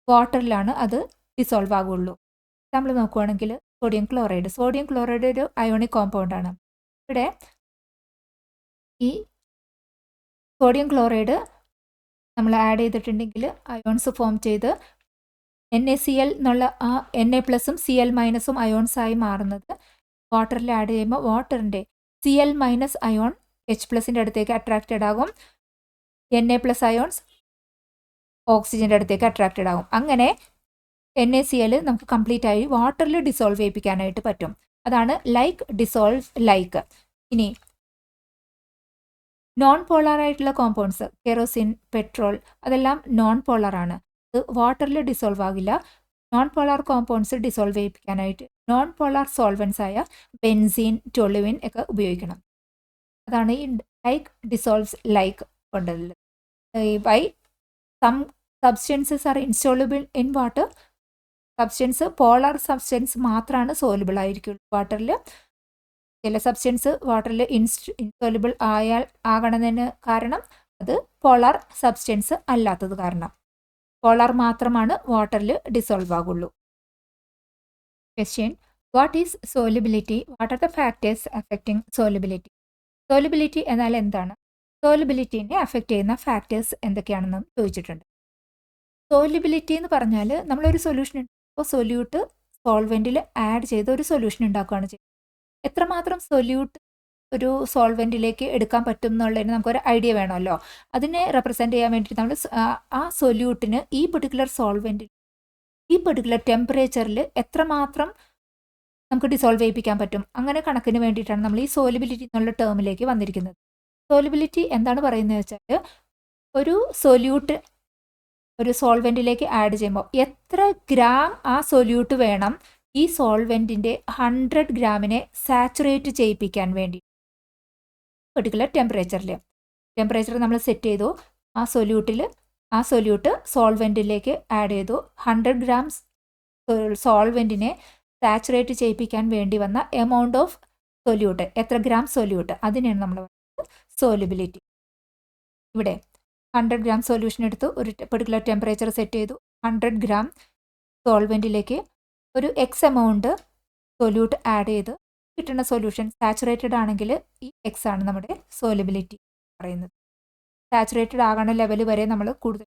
വാട്ടറിലാണ് അത് ഡിസോൾവ് ആകുള്ളൂ. നമ്മൾ നോക്കുകയാണെങ്കിൽ സോഡിയം ക്ലോറൈഡ് ഒരു അയോണിക് കോമ്പൗണ്ടാണ്. ഇവിടെ ഈ സോഡിയം ക്ലോറൈഡ് നമ്മൾ ആഡ് ചെയ്തിട്ടുണ്ടെങ്കിൽ അയോൺസ് ഫോം ചെയ്ത് NaCl എന്നുള്ള ആ Na+ Cl- അയോൺസ് ആയി മാറുന്നത് വാട്ടറിൽ ആഡ് ചെയ്യുമ്പോൾ വാട്ടറിൻ്റെ Cl- അയോൺ H+ അടുത്തേക്ക് അട്രാക്റ്റഡ് ആകും, Na+ അയോൺസ് ഓക്സിജൻ്റെ അടുത്തേക്ക് അട്രാക്റ്റഡ് ആകും. അങ്ങനെ NaCl നമുക്ക് കംപ്ലീറ്റ് ആയി വാട്ടറിൽ ഡിസോൾവ് ചെയ്യിപ്പിക്കാനായിട്ട് പറ്റും. അതാണ് ലൈക്ക് ഡിസോൾവ് ലൈക്ക്. ഇനി നോൺ പോളാർ ആയിട്ടുള്ള കോമ്പൗണ്ട്സ് കെറോസിൻ, പെട്രോൾ അതെല്ലാം നോൺ പോളാറാണ്. അത് വാട്ടറിൽ ഡിസോൾവ് ആകില്ല. നോൺ പോളാർ കോമ്പൗണ്ട്സ് ഡിസോൾവ് ചെയ്യിപ്പിക്കാനായിട്ട് നോൺ പോളാർ സോൾവൻസ് ആയ ബെൻസീൻ, ടൊളുവിൻ ഒക്കെ ഉപയോഗിക്കണം. അതാണ് ഈ ലൈക്ക് ഡിസോൾവ്സ് ലൈക്ക് കൊണ്ടുള്ളത്. By some substances are insoluble in water. Substance polar substance മാത്രമാണ് സോലുബിൾ ആയിരിക്കുള്ളൂ വാട്ടറിൽ. ചില സബ്സ്റ്റൻസ് വാട്ടറിൽ ഇൻസോലുബിൾ ആകണമെന്നതിന് കാരണം അത് പോളാർ സബ്സ്റ്റൻസ് അല്ലാത്തത് കാരണം. പോളാർ മാത്രമാണ് വാട്ടറിൽ ഡിസോൾവ് ആകുള്ളൂ. Question: what is solubility? What are the factors affecting solubility? Solubility എന്നാൽ എന്താണ്? സോലുബിലിറ്റിനെ അഫക്റ്റ് ചെയ്യുന്ന ഫാക്ടേഴ്സ് എന്തൊക്കെയാണെന്ന് ചോദിച്ചിട്ടുണ്ട്. സോലുബിലിറ്റി എന്ന് പറഞ്ഞാൽ നമ്മളൊരു സൊല്യൂഷൻ ഇപ്പോൾ സൊല്യൂട്ട് സോൾവെൻറ്റിൽ ആഡ് ചെയ്ത് ഒരു സൊല്യൂഷൻ ഉണ്ടാക്കുകയാണ് ചെയ്യുന്നത്. എത്രമാത്രം സൊല്യൂട്ട് ഒരു സോൾവെൻറ്റിലേക്ക് എടുക്കാൻ പറ്റും എന്നുള്ളതിന് നമുക്കൊരു ഐഡിയ വേണമല്ലോ. അതിനെ റെപ്രസെൻറ്റ് ചെയ്യാൻ വേണ്ടിയിട്ട് നമ്മൾ ആ സൊല്യൂട്ടിന് ഈ പെർട്ടിക്കുലർ സോൾവെൻറ്റിൽ ഈ പെർട്ടിക്കുലർ ടെമ്പറേച്ചറിൽ എത്രമാത്രം നമുക്ക് ഡിസോൾവ് ചെയ്യിപ്പിക്കാൻ പറ്റും, അങ്ങനെ കണക്കിന് വേണ്ടിയിട്ടാണ് നമ്മൾ ഈ സോലുബിലിറ്റി എന്നുള്ള ടേമിലേക്ക് വന്നിരിക്കുന്നത്. സോലുബിലിറ്റി എന്താണ് പറയുന്നത് വെച്ചാൽ ഒരു സൊല്യൂട്ട് ഒരു സോൾവെൻറ്റിലേക്ക് ആഡ് ചെയ്യുമ്പോൾ എത്ര ഗ്രാം ആ സൊല്യൂട്ട് വേണം ഈ സോൾവെൻറ്റിൻ്റെ 100 ഗ്രാമിനെ സാച്ചുറേറ്റ് ചെയ്യിപ്പിക്കാൻ വേണ്ടി പെർട്ടിക്കുലർ ടെമ്പറേച്ചർ നമ്മൾ സെറ്റ് ചെയ്തു. ആ സൊല്യൂട്ട് സോൾവെൻറ്റിലേക്ക് ആഡ് ചെയ്തു. 100 ഗ്രാംസ് സോൾവെൻറ്റിനെ സാച്ചുറേറ്റ് ചെയ്യിപ്പിക്കാൻ വേണ്ടി വന്ന എമൗണ്ട് ഓഫ് സൊല്യൂട്ട്, എത്ര ഗ്രാം സൊല്യൂട്ട്, അതിനെയാണ് നമ്മൾ പറയുന്നത് സോലുബിലിറ്റി. ഇവിടെ 100 ഗ്രാം സൊല്യൂഷൻ എടുത്തു, ഒരു പെർട്ടിക്കുലർ ടെമ്പറേച്ചർ സെറ്റ് ചെയ്തു. 100 ഗ്രാം സോൾവെൻറ്റിലേക്ക് ഒരു എക്സ് എമൗണ്ട് സൊല്യൂട്ട് ആഡ് ചെയ്ത് കിട്ടുന്ന സൊല്യൂഷൻ സാച്ചുറേറ്റഡ് ആണെങ്കിൽ ഈ എക്സ് ആണ് നമ്മുടെ സോലുബിലിറ്റി പറയുന്നത്. സാച്ചുറേറ്റഡ് ആകണ ലെവൽ വരെ നമ്മൾ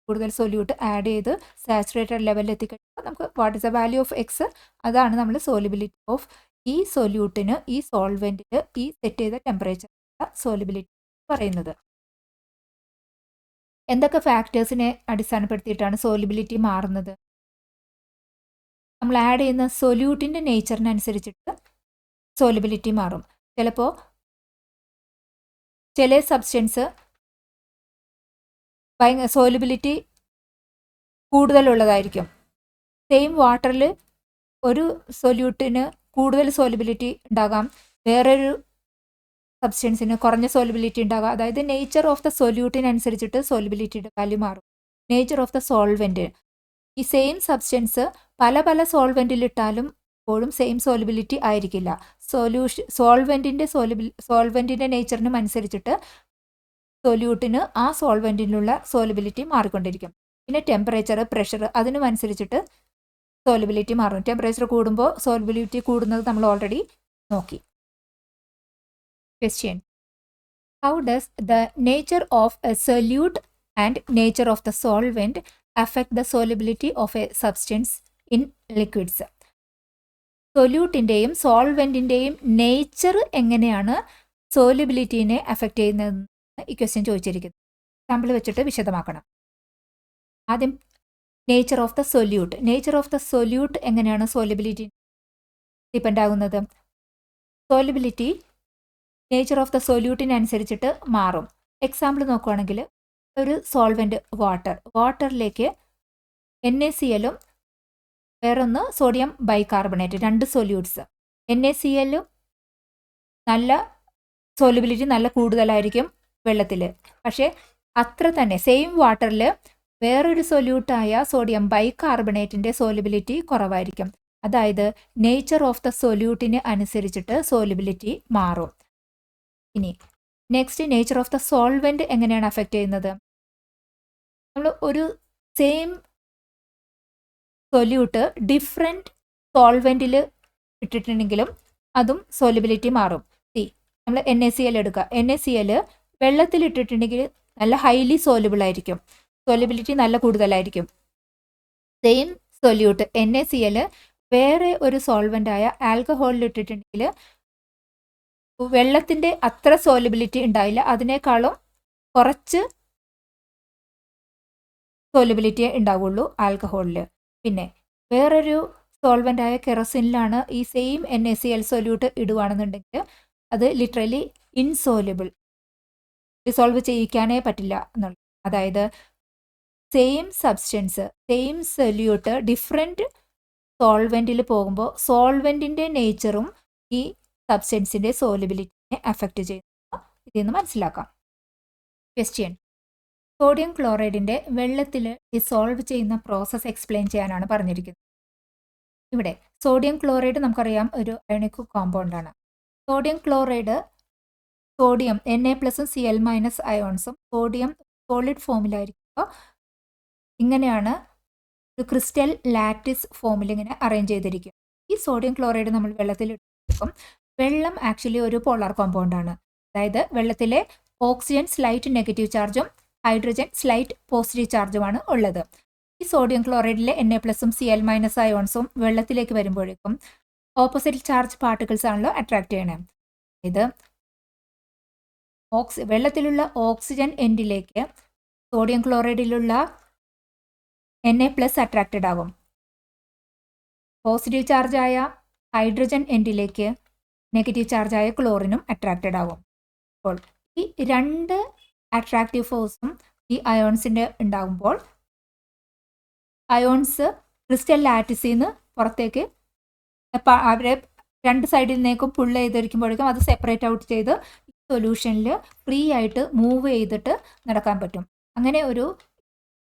കൂടുതൽ സൊല്യൂട്ട് ആഡ് ചെയ്ത് സാച്ചുറേറ്റഡ് ലെവലിൽ എത്തിക്കഴിയുമ്പോൾ നമുക്ക് what is the value of X, അതാണ് നമ്മൾ സോലുബിലിറ്റി ഓഫ് ഈ സൊല്യൂട്ടിന് ഈ സോൾവെൻറ്റിൽ ഈ സെറ്റ് ചെയ്ത ടെമ്പറേച്ചർ സോലുബിലിറ്റി പറയുന്നത്. എന്തൊക്കെ ഫാക്ടേഴ്സിനെ അടിസ്ഥാനപ്പെടുത്തിയിട്ടാണ് സോലുബിലിറ്റി മാറുന്നത്? നമ്മൾ ആഡ് ചെയ്യുന്ന സൊല്യൂട്ടിൻ്റെ നേച്ചറിനനുസരിച്ചിട്ട് സോലുബിലിറ്റി മാറും. ചിലപ്പോൾ ചില സബ്സ്റ്റൻസ് സോലുബിലിറ്റി കൂടുതലുള്ളതായിരിക്കും. സെയിം വാട്ടറിൽ ഒരു സൊല്യൂട്ടിന് കൂടുതൽ സോലുബിലിറ്റി ഉണ്ടാകാം, വേറൊരു സബ്സ്റ്റൻസിന് കുറഞ്ഞ സോലുബിലിറ്റി ഉണ്ടാകാം. അതായത് നേച്ചർ ഓഫ് ദ സൊല്യൂട്ടിനനുസരിച്ചിട്ട് സോലുബിലിറ്റിയുടെ വാല്യൂ മാറും. നേച്ചർ ഓഫ് ദ സോൾവെൻറ്റ്, ഈ സെയിം സബ്സ്റ്റൻസ് പല സോൾവെൻറ്റിലിട്ടാലും എപ്പോഴും സെയിം സോലുബിലിറ്റി ആയിരിക്കില്ല. സോൾവെൻറ്റിൻ്റെ നേച്ചറിനും അനുസരിച്ചിട്ട് സൊല്യൂട്ടിന് ആ സോൾവെൻറ്റിനുള്ള സോലുബിലിറ്റി മാറിക്കൊണ്ടിരിക്കും. പിന്നെ ടെമ്പറേച്ചർ, പ്രഷർ അതിനും അനുസരിച്ചിട്ട് സോലുബിലിറ്റി മാറും. ടെമ്പറേച്ചർ കൂടുമ്പോൾ സോലുബിലിറ്റി കൂടുന്നത് നമ്മൾ ഓൾറെഡി നോക്കി. Question: How does the nature of a solute and nature of the solvent affect the solubility of a substance in liquids? സൊല്യൂട്ടിൻ്റെയും സോൾവെൻറ്റിൻ്റെയും നേച്ചർ എങ്ങനെയാണ് സോലുബിലിറ്റീനെ അഫക്റ്റ് ചെയ്യുന്നതെന്ന് ഈ ക്വസ്റ്റ്യൻ ചോദിച്ചിരിക്കുന്നത്. സാമ്പിൾ വെച്ചിട്ട് വിശദമാക്കണം. ആദ്യം nature of the solute. Nature of the solute എങ്ങനെയാണ് സോലിബിലിറ്റി ഡിപ്പെൻഡ് ആകുന്നത്? സോലിബിലിറ്റി നേച്ചർ ഓഫ് ദ സൊല്യൂട്ടിനനുസരിച്ചിട്ട് മാറും. എക്സാമ്പിൾ നോക്കുകയാണെങ്കിൽ ഒരു സോൾവെൻറ്റ് വാട്ടറിലേക്ക് NaClഉം വേറൊന്ന് സോഡിയം ബൈകാർബണേറ്റ്, 2 സൊല്യൂട്ട്സ്. NaCl നല്ല സോലിബിലിറ്റി നല്ല കൂടുതലായിരിക്കും വെള്ളത്തിൽ. പക്ഷേ അത്ര തന്നെ സെയിം വാട്ടറിൽ വേറൊരു സൊല്യൂട്ടായ സോഡിയം ബൈകാർബണേറ്റിൻ്റെ സോലിബിലിറ്റി കുറവായിരിക്കും. അതായത് നേച്ചർ ഓഫ് ദ സൊല്യൂട്ടിന് അനുസരിച്ചിട്ട് സോലിബിലിറ്റി മാറും. ഇനി next nature of the solvent എങ്ങനെയാണ് അഫക്റ്റ് ചെയ്യുന്നത്? നമ്മൾ ഒരു സെയിം സൊല്യൂട്ട് ഡിഫറെൻറ്റ് സോൾവെൻറ്റിൽ ഇട്ടിട്ടുണ്ടെങ്കിലും അതും സോലിബിലിറ്റി മാറും. നമ്മൾ NaCl എടുക്കുക. NaCl വെള്ളത്തിലിട്ടിട്ടുണ്ടെങ്കിൽ നല്ല ഹൈലി സോലിബിൾ ആയിരിക്കും, സോലിബിലിറ്റി നല്ല കൂടുതലായിരിക്കും. സെയിം സൊല്യൂട്ട് NaCl വേറെ ഒരു സോൾവെൻ്റായ ആൽക്കഹോളിൽ ഇട്ടിട്ടുണ്ടെങ്കിൽ വെള്ളത്തിൻ്റെ അത്ര സോലിബിലിറ്റി ഉണ്ടാവില്ല, അതിനേക്കാളും കുറച്ച് സോലിബിലിറ്റിയേ ഉണ്ടാവുള്ളൂ ആൽക്കഹോളിൽ. പിന്നെ വേറൊരു സോൾവെൻ്റായ കെറോസിനിലാണ് ഈ സെയിം NaCl സൊല്യൂട്ട് ഇടുകയാണെന്നുണ്ടെങ്കിൽ അത് ലിറ്ററലി ഇൻസോലിബിൾ, ഡിസോൾവ് ചെയ്യിക്കാനേ പറ്റില്ല എന്നുള്ളത്. അതായത് same substance same solute different സോൾവെൻറ്റിൽ പോകുമ്പോൾ സോൾവെൻറ്റിൻ്റെ നേച്ചറും ഈ സബ്സ്റ്റൻസിൻ്റെ സോലിബിലിറ്റിനെ അഫക്റ്റ് ചെയ്യുന്നു. ഇതെന്ന് മനസ്സിലാക്കാം. ക്വസ്റ്റ്യൻ: സോഡിയം ക്ലോറൈഡിൻ്റെ വെള്ളത്തിൽ ഡിസോൾവ് ചെയ്യുന്ന പ്രോസസ്സ് എക്സ്പ്ലെയിൻ ചെയ്യാനാണ് പറഞ്ഞിരിക്കുന്നത്. ഇവിടെ സോഡിയം ക്ലോറൈഡ് നമുക്കറിയാം ഒരു അയോണിക് കോമ്പൗണ്ടാണ്. സോഡിയം ക്ലോറൈഡ് സോഡിയം Na+ഉം Cl- അയോൺസും സോഡിയം സോളിഡ് ഫോമിലായിരിക്കുമ്പോൾ ഇങ്ങനെയാണ് ഒരു ക്രിസ്റ്റൽ ലാറ്റിസ് ഫോമിൽ ഇങ്ങനെ അറേഞ്ച് ചെയ്തിരിക്കും. ഈ സോഡിയം ക്ലോറൈഡ് നമ്മൾ വെള്ളത്തിൽ ഇടുമ്പോൾ വെള്ളം ആക്ച്വലി ഒരു പോളാർ കോമ്പൗണ്ടാണ്. അതായത് വെള്ളത്തിലെ ഓക്സിജൻ സ്ലൈറ്റ് നെഗറ്റീവ് ചാർജും ഹൈഡ്രജൻ സ്ലൈറ്റ് പോസിറ്റീവ് ചാർജുമാണ് ഉള്ളത്. ഈ സോഡിയം ക്ലോറൈഡിലെ Na+ഉം Cl- അയോൺസും വെള്ളത്തിലേക്ക് വരുമ്പോഴേക്കും ഓപ്പോസിറ്റ് ചാർജ് പാർട്ടിക്കിൾസ് ആണല്ലോ അട്രാക്ട് ചെയ്യണേ. ഇത് വെള്ളത്തിലുള്ള ഓക്സിജൻ എൻഡിലേക്ക് സോഡിയം ക്ലോറൈഡിലുള്ള Na+ അട്രാക്റ്റഡ് ആകും. പോസിറ്റീവ് ചാർജായ ഹൈഡ്രജൻ എൻഡിലേക്ക് നെഗറ്റീവ് ചാർജായ ക്ലോറിനും അട്രാക്റ്റഡ് ആകും. അപ്പോൾ ഈ 2 അട്രാക്റ്റീവ് ഫോഴ്സും ഈ അയോൺസിൻ്റെ ഉണ്ടാകുമ്പോൾ അയോൺസ് ക്രിസ്റ്റൽ ലാറ്റിസിൽ നിന്ന് പുറത്തേക്ക് അവരെ 2 സൈഡിൽ നിന്നേക്കും പുള്ള് ചെയ്തിരിക്കുമ്പോഴേക്കും അത് സെപ്പറേറ്റ് ഔട്ട് ചെയ്ത് സൊല്യൂഷനിൽ ഫ്രീ ആയിട്ട് മൂവ് ചെയ്തിട്ട് നടക്കാൻ പറ്റും. അങ്ങനെ ഒരു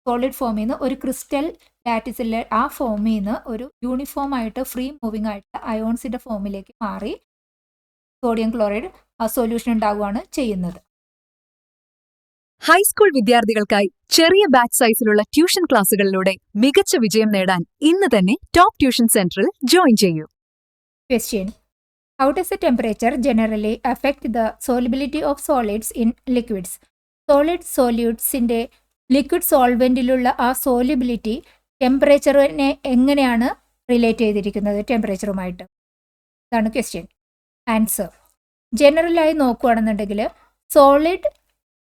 സോളിഡ് ഫോമിൽ നിന്ന് ഒരു ക്രിസ്റ്റൽ ലാറ്റിസിലെ ആ ഫോമിൽ നിന്ന് ഒരു യൂണിഫോം ആയിട്ട് ഫ്രീ മൂവിങ് ആയിട്ട് അയോൺസിൻ്റെ ഫോമിലേക്ക് മാറി സോഡിയം ക്ലോറൈഡ് ആ സൊല്യൂഷൻ ഉണ്ടാവുകയാണ് ചെയ്യുന്നത്. ഹൈസ്കൂൾ വിദ്യാർത്ഥികൾക്കായി ചെറിയ ബാച്ച് സൈസിലുള്ള ട്യൂഷൻ ക്ലാസുകളിലൂടെ മികച്ച വിജയം നേടാൻ ഇന്ന് തന്നെ ടോപ്പ് ട്യൂഷൻ സെന്ററിൽ ജോയിൻ ചെയ്യൂ. Question: How does the temperature generally affect the solubility of solids in liquids? Solid സോല്യൂട്ട്സിൻ്റെ ലിക്വിഡ് സോൾവെൻറ്റിലുള്ള ആ സോലിബിലിറ്റി ടെമ്പറേച്ചറിനെ എങ്ങനെയാണ് റിലേറ്റ് ചെയ്തിരിക്കുന്നത് ടെമ്പറേച്ചറുമായിട്ട്? ഇതാണ് ക്വസ്റ്റ്യൻ. ആൻസർ: ജനറലായി നോക്കുകയാണെന്നുണ്ടെങ്കിൽ സോളിഡ്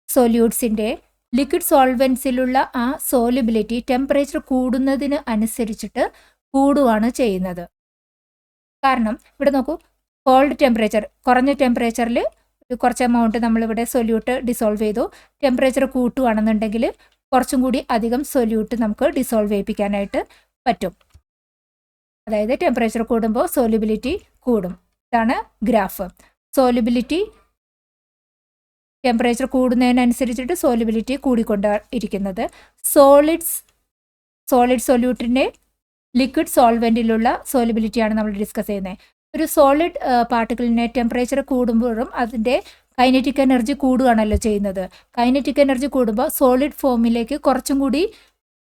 സൊല്യൂട്ട്സിൻ്റെ ലിക്വിഡ് സോൾവെൻസിലുള്ള ആ സോലിബിലിറ്റി ടെമ്പറേച്ചർ കൂടുന്നതിന് അനുസരിച്ചിട്ട് കൂടുകയാണ് ചെയ്യുന്നത്. കാരണം ഇവിടെ നോക്കൂ, കോൾഡ് ടെമ്പറേച്ചർ കുറഞ്ഞ ടെമ്പറേച്ചറിൽ കുറച്ച് എമൗണ്ട് നമ്മളിവിടെ സൊല്യൂട്ട് ഡിസോൾവ് ചെയ്തു. ടെമ്പറേച്ചർ കൂട്ടുകയാണെന്നുണ്ടെങ്കിൽ കുറച്ചും കൂടി അധികം സൊല്യൂട്ട് നമുക്ക് ഡിസോൾവ് ചെയ്യിപ്പിക്കാനായിട്ട് പറ്റും. അതായത് ടെമ്പറേച്ചർ കൂടുമ്പോൾ സോലിബിലിറ്റി കൂടും. ഇതാണ് ഗ്രാഫ്. സോലിബിലിറ്റി ടെമ്പറേച്ചർ കൂടുന്നതിനനുസരിച്ചിട്ട് സോലിബിലിറ്റി കൂടിക്കൊണ്ടിരിക്കുന്നത്. സോളിഡ് സൊല്യൂട്ടിൻ്റെ ലിക്വിഡ് സോൾവെൻറ്റിലുള്ള സോലിബിലിറ്റിയാണ് നമ്മൾ ഡിസ്കസ് ചെയ്യുന്നത്. ഒരു സോളിഡ് പാർട്ടിക്കിളിനെ ടെമ്പറേച്ചർ കൂടുമ്പോഴും അതിൻ്റെ കൈനറ്റിക് എനർജി കൂടുകയാണല്ലോ ചെയ്യുന്നത്. കൈനറ്റിക് എനർജി കൂടുമ്പോൾ സോളിഡ് ഫോമിലേക്ക് കുറച്ചും കൂടി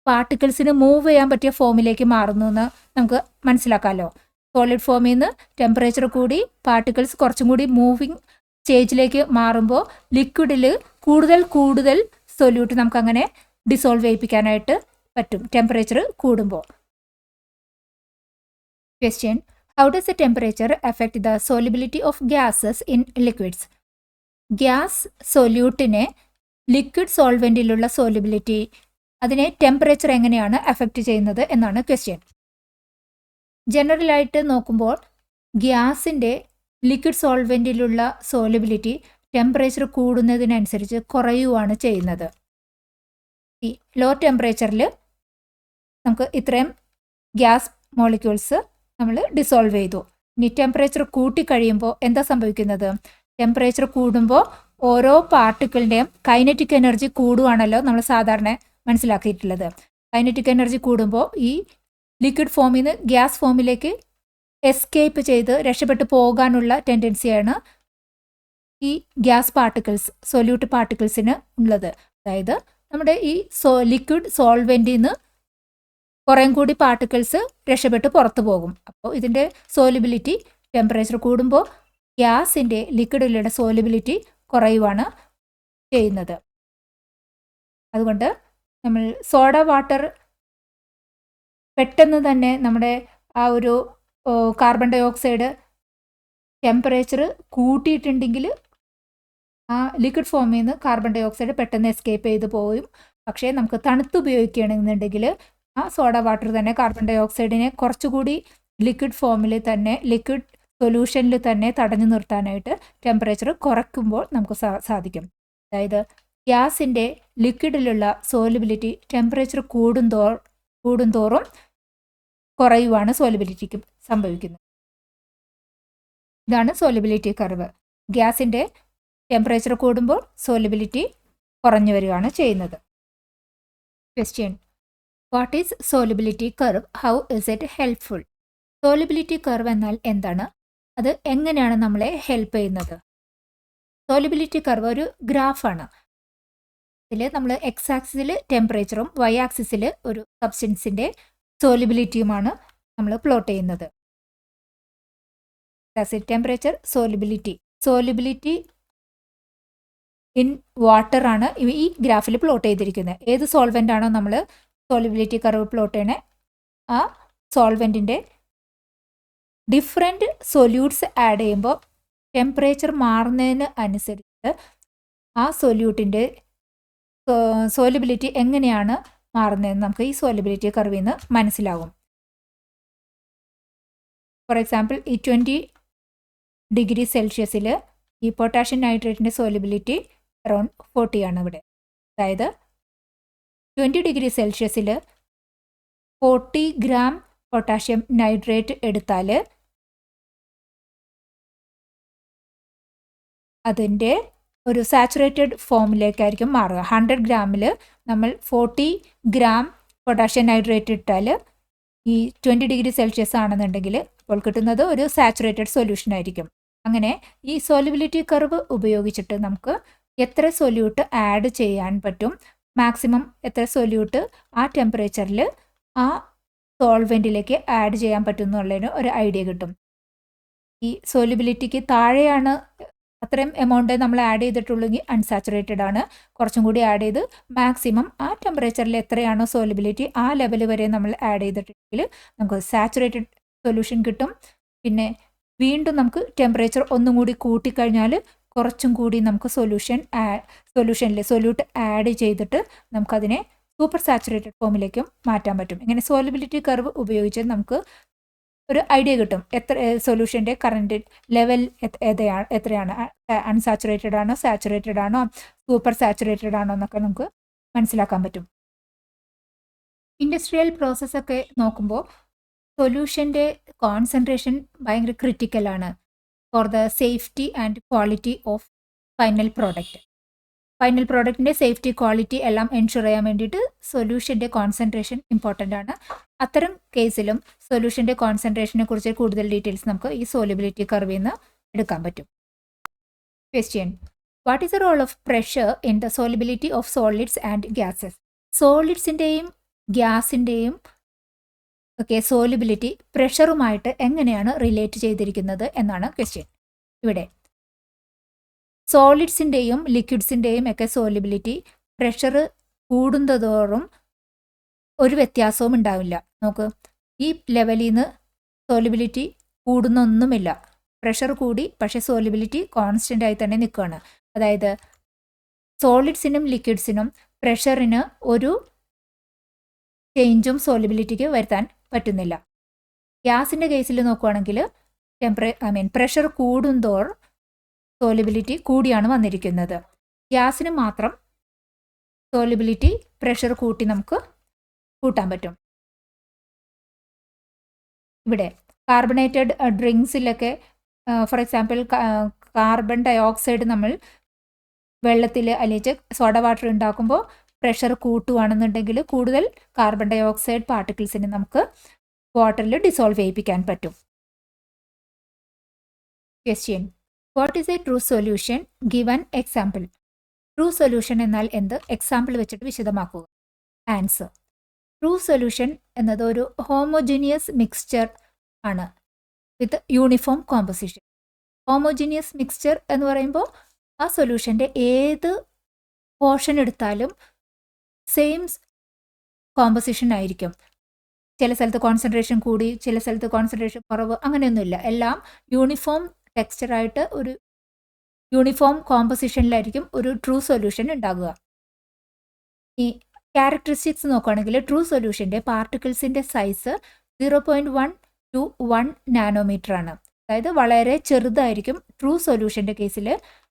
പാർട്ടിക്കിൾസിന് മൂവ് ചെയ്യാൻ പറ്റിയ ഫോമിലേക്ക് മാറുന്നു എന്ന് നമുക്ക് മനസ്സിലാക്കാമല്ലോ. സോളിഡ് ഫോമിൽ നിന്ന് ടെമ്പറേച്ചർ കൂടി പാർട്ടിക്കിൾസ് കുറച്ചും കൂടി മൂവിങ് സ്റ്റേജിലേക്ക് മാറുമ്പോൾ ലിക്വിഡിൽ കൂടുതൽ സൊല്യൂട്ട് നമുക്കങ്ങനെ ഡിസോൾവ് ചെയ്യിപ്പിക്കാനായിട്ട് പറ്റും ടെമ്പറേച്ചർ കൂടുമ്പോൾ. Question: How does the temperature affect the solubility of gases in liquids? Gas സൊല്യൂട്ടിനെ ലിക്വിഡ് സോൾവെൻറ്റിലുള്ള സോലിബിലിറ്റി അതിനെ ടെമ്പറേച്ചർ എങ്ങനെയാണ് അഫക്റ്റ് ചെയ്യുന്നത് എന്നാണ് ക്വസ്റ്റ്യൻ. ജനറലായിട്ട് നോക്കുമ്പോൾ ഗ്യാസിൻ്റെ ലിക്വിഡ് സോൾവെൻറ്റിലുള്ള സോലബിലിറ്റി ടെമ്പറേച്ചർ കൂടുന്നതിനനുസരിച്ച് കുറയുകയാണ് ചെയ്യുന്നത്. ഈ ലോ ടെമ്പറേച്ചറിൽ നമുക്ക് ഇത്രയും ഗ്യാസ് മോളിക്യൂൾസ് നമ്മൾ ഡിസോൾവ് ചെയ്തു. ഇനി ടെമ്പറേച്ചർ കൂട്ടിക്കഴിയുമ്പോൾ എന്താ സംഭവിക്കുന്നത്? ടെമ്പറേച്ചർ കൂടുമ്പോൾ ഓരോ പാർട്ടിക്കിളിൻ്റെയും കൈനറ്റിക് എനർജി കൂടുകയാണല്ലോ നമ്മൾ സാധാരണ മനസ്സിലാക്കിയിട്ടുള്ളത്. കൈനറ്റിക് എനർജി കൂടുമ്പോൾ ഈ ലിക്വിഡ് ഫോമിൽ നിന്ന് ഗ്യാസ് ഫോമിലേക്ക് എസ്കേപ്പ് ചെയ്ത് രക്ഷപ്പെട്ടു പോകാനുള്ള ടെൻഡൻസിയാണ് ഈ ഗ്യാസ് പാർട്ടിക്കിൾസ്, സൊല്യൂട്ട് പാർട്ടിക്കിൾസിന് ഉള്ളത്. അതായത് നമ്മുടെ ഈ ലിക്വിഡ് സോൾവെൻറ്റിൽ നിന്ന് കുറേം കൂടി പാർട്ടിക്കിൾസ് രക്ഷപ്പെട്ട് പുറത്തു പോകും. അപ്പോൾ ഇതിൻ്റെ സോലിബിലിറ്റി ടെമ്പറേച്ചർ കൂടുമ്പോൾ ഗ്യാസിൻ്റെ ലിക്വിഡിലുള്ള സോലിബിലിറ്റി കുറയുവാണ് ചെയ്യുന്നത്. അതുകൊണ്ട് നമ്മൾ സോഡ വാട്ടർ പെട്ടെന്ന് തന്നെ നമ്മുടെ ആ ഒരു കാർബൺ ഡൈ ഓക്സൈഡ് ടെമ്പറേച്ചർ കൂട്ടിയിട്ടുണ്ടെങ്കിൽ ആ ലിക്വിഡ് ഫോമിൽ നിന്ന് കാർബൺ ഡൈ ഓക്സൈഡ് പെട്ടെന്ന് എസ്കേപ്പ് ചെയ്ത് പോവും. പക്ഷേ നമുക്ക് തണുത്ത് ഉപയോഗിക്കുകയാണെന്നുണ്ടെങ്കിൽ ആ സോഡ വാട്ടർ തന്നെ കാർബൺ ഡൈ ഓക്സൈഡിനെ കുറച്ചുകൂടി ലിക്വിഡ് ഫോമിൽ തന്നെ, ലിക്വിഡ് സൊല്യൂഷനിൽ തന്നെ തടഞ്ഞു നിർത്താനായിട്ട് ടെമ്പറേച്ചർ കുറയ്ക്കുമ്പോൾ നമുക്ക് സാധിക്കും. അതായത് ഗ്യാസിൻ്റെ ലിക്വിഡിലുള്ള സോലിബിലിറ്റി ടെമ്പറേച്ചർ കൂടുന്തോറും കുറയുവാണ് സോലിബിലിറ്റിക്ക് സംഭവിക്കുന്നത്. ഇതാണ് സോലിബിലിറ്റി കർവ്. ഗ്യാസിൻ്റെ ടെമ്പറേച്ചർ കൂടുമ്പോൾ സോലിബിലിറ്റി കുറഞ്ഞു വരികയാണ് ചെയ്യുന്നത്. Question: what is solubility curve? How is it helpful? Solubility curve എന്നാൽ എന്താണ്? അത് എങ്ങനെയാണ് നമ്മളെ ഹെൽപ്പ് ചെയ്യുന്നത്? സോലിബിലിറ്റി കർവ് ഒരു ഗ്രാഫാണ്. ഇതിൽ നമ്മൾ എക്സ് ആക്സിസിൽ ടെമ്പറേച്ചറും വൈ ആക്സിസിൽ ഒരു സബ്സ്റ്റൻസിൻ്റെ സോലിബിലിറ്റിയുമാണ് നമ്മൾ പ്ലോട്ട് ചെയ്യുന്നത്. ടെമ്പറേച്ചർ, സോലിബിലിറ്റി ഇൻ വാട്ടർ ആണ് ഈ ഗ്രാഫിൽ പ്ലോട്ട് ചെയ്തിരിക്കുന്നത്. ഏത് സോൾവെൻ്റ് ആണോ നമ്മൾ സോലിബിലിറ്റി കർവ് പ്ലോട്ട് ചെയ്യണേ, ആ സോൾവെൻറ്റിൻ്റെ ഡിഫറെൻറ്റ് സൊല്യൂട്ട്സ് ആഡ് ചെയ്യുമ്പോൾ ടെമ്പറേച്ചർ മാറുന്നതിന് അനുസരിച്ച് ആ സൊല്യൂട്ടിൻ്റെ സോലിബിലിറ്റി എങ്ങനെയാണ് മാറുന്നതെന്ന് നമുക്ക് ഈ സോലിബിലിറ്റി കർവിൽ നിന്ന് മനസ്സിലാവും. ഫോർ എക്സാമ്പിൾ, ഈ 20 ഡിഗ്രി സെൽഷ്യസിൽ ഈ പൊട്ടാഷ്യം നൈട്രേറ്റിൻ്റെ സോലിബിലിറ്റി അറൗണ്ട് 40 ആണ് ഇവിടെ. അതായത് 20 ഡിഗ്രി സെൽഷ്യസിൽ 40 ഗ്രാം പൊട്ടാഷ്യം നൈട്രേറ്റ് എടുത്താൽ അതിൻ്റെ ഒരു സാച്ചുറേറ്റഡ് ഫോമിലേക്കായിരിക്കും മാറുക. 100 ഗ്രാമിൽ നമ്മൾ 40 ഗ്രാം പൊട്ടാഷ്യം നൈട്രേറ്റ് ഇട്ടാൽ ഈ 20 ഡിഗ്രി സെൽഷ്യസ് ആണെന്നുണ്ടെങ്കിൽ അപ്പോൾ കിട്ടുന്നത് ഒരു സാച്ചുറേറ്റഡ് സൊല്യൂഷൻ ആയിരിക്കും. അങ്ങനെ ഈ സോലിബിലിറ്റി കർവ് ഉപയോഗിച്ചിട്ട് നമുക്ക് എത്ര സൊല്യൂട്ട് ആഡ് ചെയ്യാൻ പറ്റും, മാക്സിമം എത്ര സൊല്യൂട്ട് ആ ടെമ്പറേച്ചറിൽ ആ സോൾവെൻറ്റിലേക്ക് ആഡ് ചെയ്യാൻ പറ്റും എന്നുള്ളതിന് ഒരു ഐഡിയ കിട്ടും. ഈ സോലിബിലിറ്റിക്ക് താഴെയാണ് അത്രയും എമൗണ്ട് നമ്മൾ ആഡ് ചെയ്തിട്ടുള്ളെങ്കിൽ അൺസാച്ചുറേറ്റഡ് ആണ്. കുറച്ചും കൂടി ആഡ് ചെയ്ത് മാക്സിമം ആ ടെമ്പറേച്ചറിൽ എത്രയാണോ സോലിബിലിറ്റി ആ ലെവൽ വരെ നമ്മൾ ആഡ് ചെയ്തിട്ടുണ്ടെങ്കിൽ നമുക്ക് സാച്ചുറേറ്റഡ് സൊല്യൂഷൻ കിട്ടും. പിന്നെ വീണ്ടും നമുക്ക് ടെമ്പറേച്ചർ ഒന്നും കൂടി കൂട്ടിക്കഴിഞ്ഞാൽ കുറച്ചും കൂടി നമുക്ക് സൊല്യൂട്ട് ആഡ് ചെയ്തിട്ട് നമുക്കതിനെ സൂപ്പർ സാച്ചുറേറ്റഡ് ഫോമിലേക്കും മാറ്റാൻ പറ്റും. ഇങ്ങനെ സോലിബിലിറ്റി കർവ് ഉപയോഗിച്ച് നമുക്ക് ഒരു ഐഡിയ കിട്ടും എത്ര സൊല്യൂഷൻ്റെ കറൻറ്റ് ലെവൽ എത്രയാണ്, അൺസാച്ചുറേറ്റഡ് ആണോ, സാച്ചുറേറ്റഡ് ആണോ, സൂപ്പർ സാച്ചുറേറ്റഡ് ആണോ എന്നൊക്കെ നമുക്ക് മനസ്സിലാക്കാൻ പറ്റും. ഇൻഡസ്ട്രിയൽ പ്രോസസ്സൊക്കെ നോക്കുമ്പോൾ സൊല്യൂഷൻ്റെ കോൺസെൻട്രേഷൻ ഭയങ്കര ക്രിട്ടിക്കലാണ് for the safety and quality of final product. Final പ്രോഡക്റ്റിൻ്റെ സേഫ്റ്റി, ക്വാളിറ്റി എല്ലാം എൻഷുർ ചെയ്യാൻ വേണ്ടിയിട്ട് സൊല്യൂഷൻ്റെ കോൺസെൻട്രേഷൻ ഇമ്പോർട്ടൻ്റ് ആണ്. അത്തരം കേസിലും സൊല്യൂഷൻ്റെ കോൺസെൻട്രേഷനെ കുറിച്ച് കൂടുതൽ ഡീറ്റെയിൽസ് നമുക്ക് ഈ സോലിബിലിറ്റി കർവിൽ നിന്ന് എടുക്കാൻ പറ്റും. Question: what is the role of pressure in the solubility of solids and gases? സോളിഡ്സിൻ്റെയും ഗ്യാസിൻ്റെയും ഒക്കെ സോലിബിലിറ്റി പ്രഷറുമായിട്ട് എങ്ങനെയാണ് റിലേറ്റ് ചെയ്തിരിക്കുന്നത് എന്നാണ് ക്വസ്റ്റ്യൻ. ഇവിടെ സോളിഡ്സിൻ്റെയും ലിക്വിഡ്സിൻ്റെയും ഒക്കെ സോലിബിലിറ്റി പ്രഷർ കൂടുന്നതോറും ഒരു വ്യത്യാസവും ഉണ്ടാവില്ല. നോക്ക്, ഈ ലെവലിൽ നിന്ന് സോലിബിലിറ്റി കൂടുന്നൊന്നുമില്ല. പ്രഷർ കൂടി പക്ഷേ സോലിബിലിറ്റി കോൺസ്റ്റൻ്റ് ആയി തന്നെ നിൽക്കുകയാണ്. അതായത് സോളിഡ്സിനും ലിക്വിഡ്സിനും പ്രഷറിന് ഒരു ചേഞ്ചും സോലിബിലിറ്റിക്ക് വരുത്താൻ പറ്റുന്നില്ല. ഗ്യാസിൻ്റെ കേസിൽ നോക്കുകയാണെങ്കിൽ പ്രഷർ കൂടുന്തോറും സോലിബിലിറ്റി കൂടിയാണ് വന്നിരിക്കുന്നത്. ഗ്യാസിന് മാത്രം സോലിബിലിറ്റി പ്രഷർ കൂട്ടി നമുക്ക് കൂട്ടാൻ പറ്റും. ഇവിടെ കാർബണേറ്റഡ് ഡ്രിങ്ക്സിലൊക്കെ ഫോർ എക്സാമ്പിൾ കാർബൺ ഡയോക്സൈഡ് നമ്മൾ വെള്ളത്തിൽ അല്ലെങ്കിൽ സോഡ വാട്ടർ ഉണ്ടാക്കുമ്പോൾ പ്രഷർ കൂട്ടുകയാണെന്നുണ്ടെങ്കിൽ കൂടുതൽ കാർബൺ ഡയോക്സൈഡ് പാർട്ടിക്കിൾസിനെ നമുക്ക് വാട്ടറിൽ ഡിസോൾവ് ചെയ്യിപ്പിക്കാൻ പറ്റും. Question: what is a true solution? Given example. True solution എന്നാൽ എന്ത്? എക്സാമ്പിൾ വെച്ചിട്ട് വിശദമാക്കുക. ആൻസർ: ട്രൂ സൊല്യൂഷൻ എന്നത് ഒരു ഹോമോജീനിയസ് മിക്സ്ചർ ആണ് with uniform composition. Homogeneous mixture എന്ന് പറയുമ്പോൾ ആ സൊല്യൂഷൻ്റെ ഏത് പോർഷൻ എടുത്താലും സെയിം കോമ്പോസിഷൻ ആയിരിക്കും. ചില സ്ഥലത്ത് കോൺസെൻട്രേഷൻ കൂടി, ചില സ്ഥലത്ത് കോൺസെൻട്രേഷൻ കുറവ്, അങ്ങനെയൊന്നുമില്ല. എല്ലാം യൂണിഫോം ടെക്സ്ചറായിട്ട് ഒരു യൂണിഫോം കോമ്പോസിഷനിലായിരിക്കും ഒരു ട്രൂ സൊല്യൂഷൻ ഉണ്ടാകുക. ഈ ക്യാരക്ടറിസ്റ്റിക്സ് നോക്കുകയാണെങ്കിൽ ട്രൂ സൊല്യൂഷൻ്റെ പാർട്ടിക്കിൾസിൻ്റെ സൈസ് 0.1 to 1 നാനോമീറ്റർ ആണ്. അതായത് വളരെ ചെറുതായിരിക്കും ട്രൂ സൊല്യൂഷൻ്റെ കേസിൽ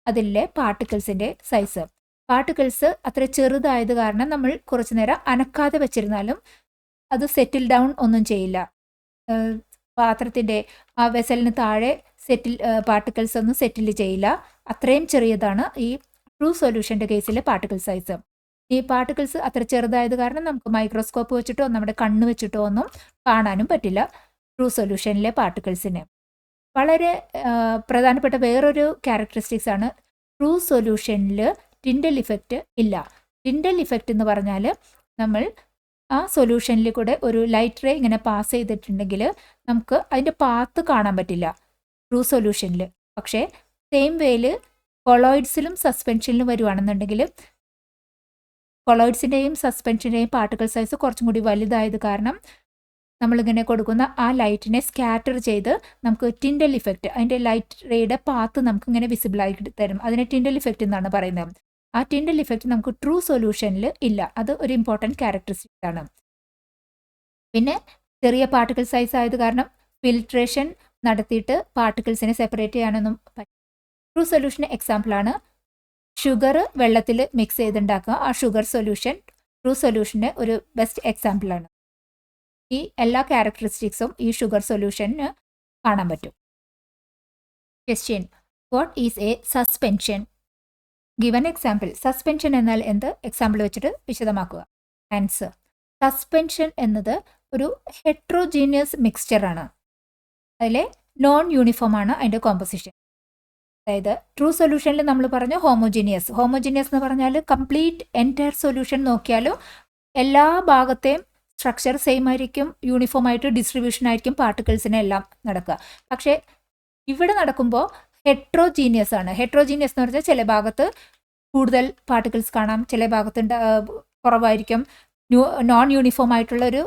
അതിലെ പാർട്ടിക്കിൾസിൻ്റെ സൈസ്. പാർട്ടിക്കിൾസ് അത്ര ചെറുതായത് കാരണം നമ്മൾ കുറച്ചു നേരം അനക്കാതെ വെച്ചിരുന്നാലും അത് സെറ്റിൽ ഡൗൺ ഒന്നും ചെയ്യില്ല. പാത്രത്തിൻ്റെ ആ വെസലിന് താഴെ പാർട്ടിക്കിൾസ് ഒന്നും സെറ്റിൽ ചെയ്യില്ല. അത്രയും ചെറിയതാണ് ഈ ട്രൂ സൊല്യൂഷൻ്റെ കേസിലെ പാർട്ടിക്കിൾ സൈസ്. ഈ പാർട്ടിക്കിൾസ് അത്ര ചെറുതായത് കാരണം നമുക്ക് മൈക്രോസ്കോപ്പ് വെച്ചിട്ടോ നമ്മുടെ കണ്ണ് വെച്ചിട്ടോ ഒന്നും കാണാനും പറ്റില്ല ട്രൂ സൊല്യൂഷനിലെ പാർട്ടിക്കിൾസിനെ. വളരെ പ്രധാനപ്പെട്ട വേറൊരു ക്യാരക്ടറിസ്റ്റിക്സ് ആണ് ട്രൂ സൊല്യൂഷനിൽ ടിൻഡൽ ഇഫക്റ്റ് ഇല്ല. ടിൻഡൽ ഇഫക്റ്റ് എന്ന് പറഞ്ഞാൽ നമ്മൾ ആ സൊല്യൂഷനിൽ കൂടെ ഒരു ലൈറ്റ് റേ ഇങ്ങനെ പാസ് ചെയ്തിട്ടുണ്ടെങ്കിൽ നമുക്ക് അതിൻ്റെ പാത്ത് കാണാൻ പറ്റില്ല ട്രൂ സൊല്യൂഷനിൽ. പക്ഷേ സെയിം വേയിൽ കൊളോയിഡ്സിലും സസ്പെൻഷനിലും വരുവാണെന്നുണ്ടെങ്കിൽ കൊളോയിഡ്സിൻ്റെയും സസ്പെൻഷൻ്റെയും പാർട്ടിക്കിൾ സൈസ് കുറച്ചും കൂടി വലുതായത് കാരണം നമ്മളിങ്ങനെ കൊടുക്കുന്ന ആ ലൈറ്റിനെ സ്കാറ്റർ ചെയ്ത് നമുക്ക് ടിൻഡൽ ഇഫക്റ്റ്, അതിൻ്റെ ലൈറ്റ് റേയുടെ പാത്ത് നമുക്കിങ്ങനെ വിസിബിളായി തരും. അതിനെ ടിൻഡൽ ഇഫക്റ്റ് എന്നാണ് പറയുന്നത്. ആ ടിൻഡൽ ഇഫക്റ്റ് നമുക്ക് ട്രൂ സൊല്യൂഷനിൽ ഇല്ല. അത് ഒരു ഇമ്പോർട്ടൻറ്റ് ക്യാരക്ടറിസ്റ്റിക്സ് ആണ്. പിന്നെ ചെറിയ പാർട്ടിക്കിൾ സൈസ് ആയത് കാരണം ഫിൽട്രേഷൻ നടത്തിയിട്ട് പാർട്ടിക്കിൾസിനെ സെപ്പറേറ്റ് ചെയ്യാനൊന്നും പറ്റും. ട്രൂ സൊല്യൂഷന് എക്സാമ്പിളാണ് ഷുഗർ വെള്ളത്തിൽ മിക്സ് ചെയ്തുണ്ടാക്കുക. ആ ഷുഗർ സൊല്യൂഷൻ ട്രൂ സൊല്യൂഷന് ഒരു ബെസ്റ്റ് എക്സാമ്പിളാണ്. ഈ എല്ലാ ക്യാരക്ടറിസ്റ്റിക്സും ഈ ഷുഗർ സൊല്യൂഷന് കാണാൻ പറ്റും. Question: what is A suspension? Given example. Suspension എന്നാൽ എന്ത്? എക്സാമ്പിൾ വെച്ചിട്ട് വിശദമാക്കുക. ആൻസർ: സസ്പെൻഷൻ എന്നത് ഒരു ഹെട്രോജീനിയസ് മിക്സ്ചറാണ്. അതിലെ നോൺ യൂണിഫോം ആണ് അതിൻ്റെ കോമ്പോസിഷൻ. അതായത് ട്രൂ സൊല്യൂഷനിൽ നമ്മൾ പറഞ്ഞു ഹോമോജീനിയസ്. ഹോമോജീനിയസ് എന്ന് പറഞ്ഞാൽ കംപ്ലീറ്റ് എൻറ്റയർ സൊല്യൂഷൻ നോക്കിയാലും എല്ലാ ഭാഗത്തെയും സ്ട്രക്ചർ സെയിം ആയിരിക്കും, യൂണിഫോം ആയിട്ട് ഡിസ്ട്രിബ്യൂഷൻ ആയിരിക്കും പാർട്ടിക്കിൾസിനെ എല്ലാം നടക്കുക. പക്ഷേ ഇവിടെ നടക്കുമ്പോൾ ഹെട്രോജീനിയസ് ആണ്. ഹെട്രോജീനിയസ് എന്ന് പറഞ്ഞാൽ ചില ഭാഗത്ത് കൂടുതൽ പാർട്ടിക്കിൾസ് കാണാം, ചില ഭാഗത്ത് കുറവായിരിക്കും. നോൺ യൂണിഫോം ആയിട്ടുള്ള ഒരു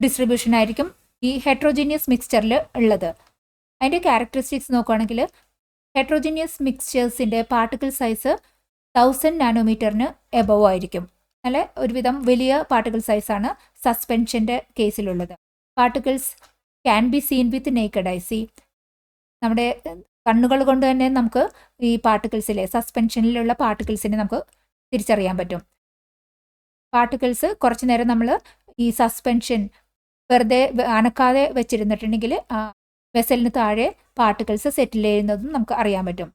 ഡിസ്ട്രിബ്യൂഷൻ ആയിരിക്കും ഈ ഹെട്രോജീനിയസ് മിക്സ്ചറിൽ ഉള്ളത്. അതിൻ്റെ ക്യാരക്ടറിസ്റ്റിക്സ് നോക്കുകയാണെങ്കിൽ ഹെട്രോജീനിയസ് മിക്സ്ചേഴ്സിൻ്റെ പാർട്ടിക്കിൾ സൈസ് 1000 നാനോമീറ്ററിന് എബവ് ആയിരിക്കും. നല്ല ഒരുവിധം വലിയ പാർട്ടിക്കിൾ സൈസാണ് സസ്പെൻഷൻ്റെ കേസിലുള്ളത്. Particles can be seen with naked eye. നമ്മുടെ കണ്ണുകൾ കൊണ്ട് തന്നെ നമുക്ക് ഈ പാർട്ടിക്കിൾസിലെ സസ്പെൻഷനിലുള്ള പാർട്ടിക്കിൾസിനെ നമുക്ക് തിരിച്ചറിയാൻ പറ്റും. പാർട്ടിക്കിൾസ് കുറച്ച് നേരം നമ്മൾ ഈ സസ്പെൻഷൻ വെറുതെ അനക്കാതെ വെച്ചിരുന്നിട്ടുണ്ടെങ്കിൽ വെസലിന് താഴെ പാർട്ടിക്കിൾസ് സെറ്റിൽ ചെയ്യുന്നതും നമുക്ക് അറിയാൻ പറ്റും.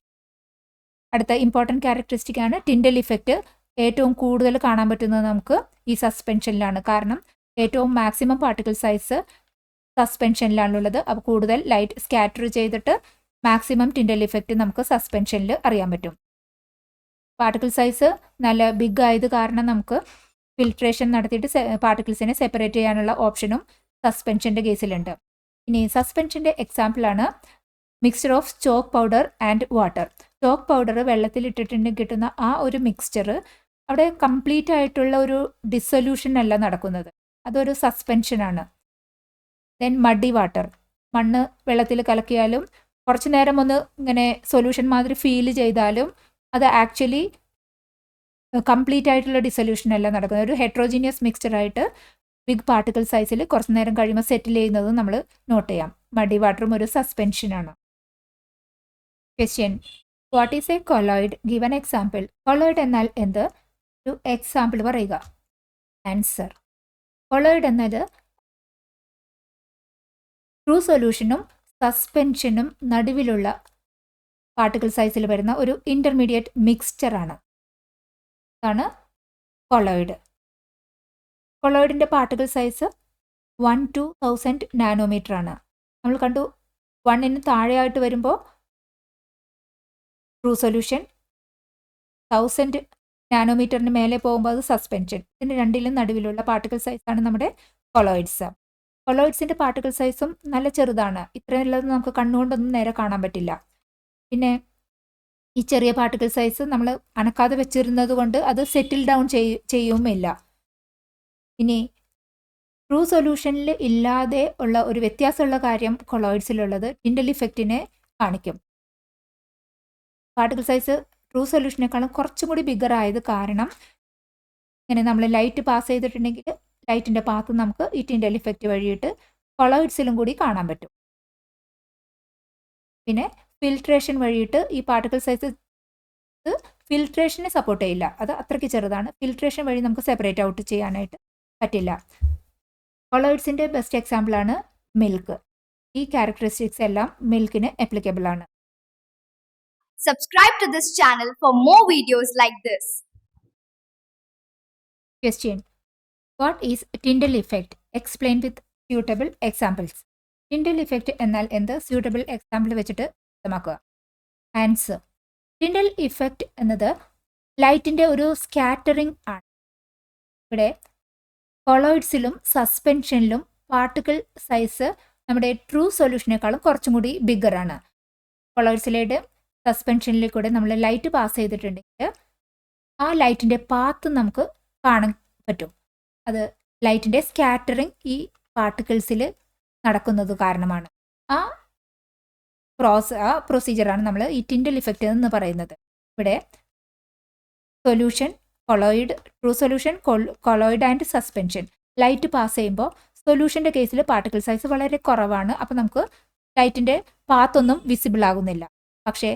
അടുത്ത ഇമ്പോർട്ടൻറ്റ് ക്യാരക്ടറിസ്റ്റിക് ആണ് ടിൻഡൽ ഇഫക്റ്റ്. ഏറ്റവും കൂടുതൽ കാണാൻ പറ്റുന്നത് നമുക്ക് ഈ സസ്പെൻഷനിലാണ്. കാരണം ഏറ്റവും മാക്സിമം പാർട്ടിക്കിൾ സൈസ് സസ്പെൻഷനിലാണുള്ളത്. അപ്പോൾ കൂടുതൽ ലൈറ്റ് സ്കാറ്റർ ചെയ്തിട്ട് മാക്സിമം ടിൻഡൽ ഇഫക്റ്റ് നമുക്ക് സസ്പെൻഷനിൽ അറിയാൻ പറ്റും. പാർട്ടിക്കിൾ സൈസ് നല്ല ബിഗ് ആയത് കാരണം നമുക്ക് ഫിൽട്രേഷൻ നടത്തിയിട്ട് പാർട്ടിക്കിൾസിനെ സെപ്പറേറ്റ് ചെയ്യാനുള്ള ഓപ്ഷനും സസ്പെൻഷൻ്റെ കേസിലുണ്ട്. ഇനി സസ്പെൻഷൻ്റെ എക്സാമ്പിളാണ് mixture of chalk powder and water. Chalk powder വെള്ളത്തിലിട്ടിട്ടുണ്ടെങ്കിൽ കിട്ടുന്ന ആ ഒരു മിക്സ്ചർ അവിടെ കംപ്ലീറ്റ് ആയിട്ടുള്ള ഒരു ഡിസൊല്യൂഷൻ അല്ല നടക്കുന്നത്, അതൊരു സസ്പെൻഷനാണ്. ദെൻ മഡി വാട്ടർ, മണ്ണ് വെള്ളത്തിൽ കലക്കിയാലും കുറച്ച് നേരം ഒന്ന് ഇങ്ങനെ സൊല്യൂഷൻ മാതിരി ഫീൽ ചെയ്താലും അത് ആക്ച്വലി കംപ്ലീറ്റ് ആയിട്ടുള്ള ഡിസൊല്യൂഷൻ അല്ല നടക്കുന്നത്, ഒരു ഹെട്രോജീനിയസ് മിക്സ്ചറായിട്ട് ബിഗ് പാർട്ടിക്കിൾ സൈസിൽ കുറച്ച് നേരം കഴിയുമ്പോൾ സെറ്റിൽ ചെയ്യുന്നതും നമ്മൾ നോട്ട് ചെയ്യാം. മഡി വാട്ടറും ഒരു സസ്പെൻഷനാണ്. Question, what is a colloid? Given example. Colloid എന്നാൽ എന്ത്? ഒരു എക്സാമ്പിൾ പറയുക. ആൻസർ, കൊളോയിഡ് എന്നത് ട്രൂ സൊല്യൂഷനും സസ്പെൻഷനും നടുവിലുള്ള പാർട്ടിക്കിൾ സൈസിൽ വരുന്ന ഒരു ഇൻ്റർമീഡിയറ്റ് മിക്സ്ചറാണ്. അതാണ് കൊളോയിഡ്. കൊളോയിഡിൻ്റെ പാർട്ടിക്കിൾ സൈസ് 1 to 1000 നാനോമീറ്റർ ആണ്. നമ്മൾ കണ്ടു 1 താഴെയായിട്ട് വരുമ്പോൾ ട്രൂ സൊല്യൂഷൻ, 1000 നാനോമീറ്ററിന് മേലെ പോകുമ്പോൾ അത് സസ്പെൻഷൻ. ഇതിന് രണ്ടിലും നടുവിലുള്ള പാർട്ടിക്കിൾ സൈസാണ് നമ്മുടെ കൊളോയിഡ്സ്. കൊളോയിഡ്സിൻ്റെ പാർട്ടിക്കിൾ സൈസും നല്ല ചെറുതാണ്. ഇത്രയുള്ളത് നമുക്ക് കണ്ണുകൊണ്ടൊന്നും നേരെ കാണാൻ പറ്റില്ല. പിന്നെ ഈ ചെറിയ പാർട്ടിക്കിൾ സൈസ് നമ്മൾ അനക്കാതെ വെച്ചിരുന്നത് കൊണ്ട് അത് സെറ്റിൽ ഡൗൺ ചെയ്യുമില്ല. ഇനി ട്രൂ സൊല്യൂഷനിൽ ഇല്ലാതെ ഉള്ള ഒരു വ്യത്യാസമുള്ള കാര്യം കൊളോയിഡ്സിലുള്ളത് ടിൻഡൽ ഇഫക്റ്റിനെ കാണിക്കും. പാർട്ടിക്കിൾ സൈസ് ട്രൂ സൊല്യൂഷനേക്കാളും കുറച്ചും കൂടി ബിഗർ ആയത് കാരണം ഇങ്ങനെ നമ്മൾ ലൈറ്റ് പാസ് ചെയ്തിട്ടുണ്ടെങ്കിൽ ലൈറ്റിൻ്റെ പാത്ത് നമുക്ക് ഈ ടിൻഡൽ ഇഫക്റ്റ് വഴിയിട്ട് കൊളോയിഡ്സിലും കൂടി കാണാൻ പറ്റും. പിന്നെ ഫിൽട്രേഷൻ വഴിയിട്ട് ഈ പാർട്ടിക്കിൾ സൈസ് ഫിൽട്രേഷനെ സപ്പോർട്ട് ചെയ്യില്ല. അത് അത്രയ്ക്ക് ചെറുതാണ്. ഫിൽട്രേഷൻ വഴി നമുക്ക് സെപ്പറേറ്റ് ഔട്ട് ചെയ്യാനായിട്ട് പറ്റില്ല. കൊളോയിഡ്സിൻ്റെ ബെസ്റ്റ് എക്സാമ്പിളാണ് മിൽക്ക്. ഈ ക്യാരക്ടറിസ്റ്റിക്സ് എല്ലാം മിൽക്കിന് ആപ്ലിക്കബിൾ ആണ്. Subscribe to this channel for more videos like this. Question, what is Tyndall effect? Explain with suitable examples. Tyndall effect എന്നാൽ എന്ത്? suitable example വെച്ചിട്ട് വ്യക്തമാക്കുക. ആൻസർ, Tyndall effect എന്നത് ലൈറ്റിൻ്റെ ഒരു സ്കാറ്ററിംഗ് ആണ്. ഇവിടെ കൊളോയിഡ്സിലും സസ്പെൻഷനിലും പാർട്ടിക്കിൾ സൈസ് നമ്മുടെ ട്രൂ സൊല്യൂഷനേക്കാളും കുറച്ചും കൂടി ബിഗറാണ്. കൊളോയിഡ്സിലേഡ് സസ്പെൻഷനിൽ കൂടെ നമ്മൾ ലൈറ്റ് പാസ് ചെയ്തിട്ടുണ്ടെങ്കിൽ ആ ലൈറ്റിൻ്റെ പാത്ത് നമുക്ക് കാണാൻ പറ്റും. അത് ലൈറ്റിൻ്റെ സ്കാറ്ററിങ് ഈ പാർട്ടിക്കിൾസിൽ നടക്കുന്നത് കാരണമാണ്. ആ പ്രൊസീജിയറാണ് നമ്മൾ ഈ ടിൻഡൽ ഇഫക്റ്റ് എന്ന് പറയുന്നത്. ഇവിടെ solution, colloid, true solution, colloid and suspension. Light pass ചെയ്യുമ്പോൾ സൊല്യൂഷൻ്റെ കേസിൽ പാർട്ടിക്കിൾ സൈസ് വളരെ കുറവാണ്. അപ്പോൾ നമുക്ക് ലൈറ്റിൻ്റെ പാത്തൊന്നും വിസിബിൾ ആകുന്നില്ല. പക്ഷേ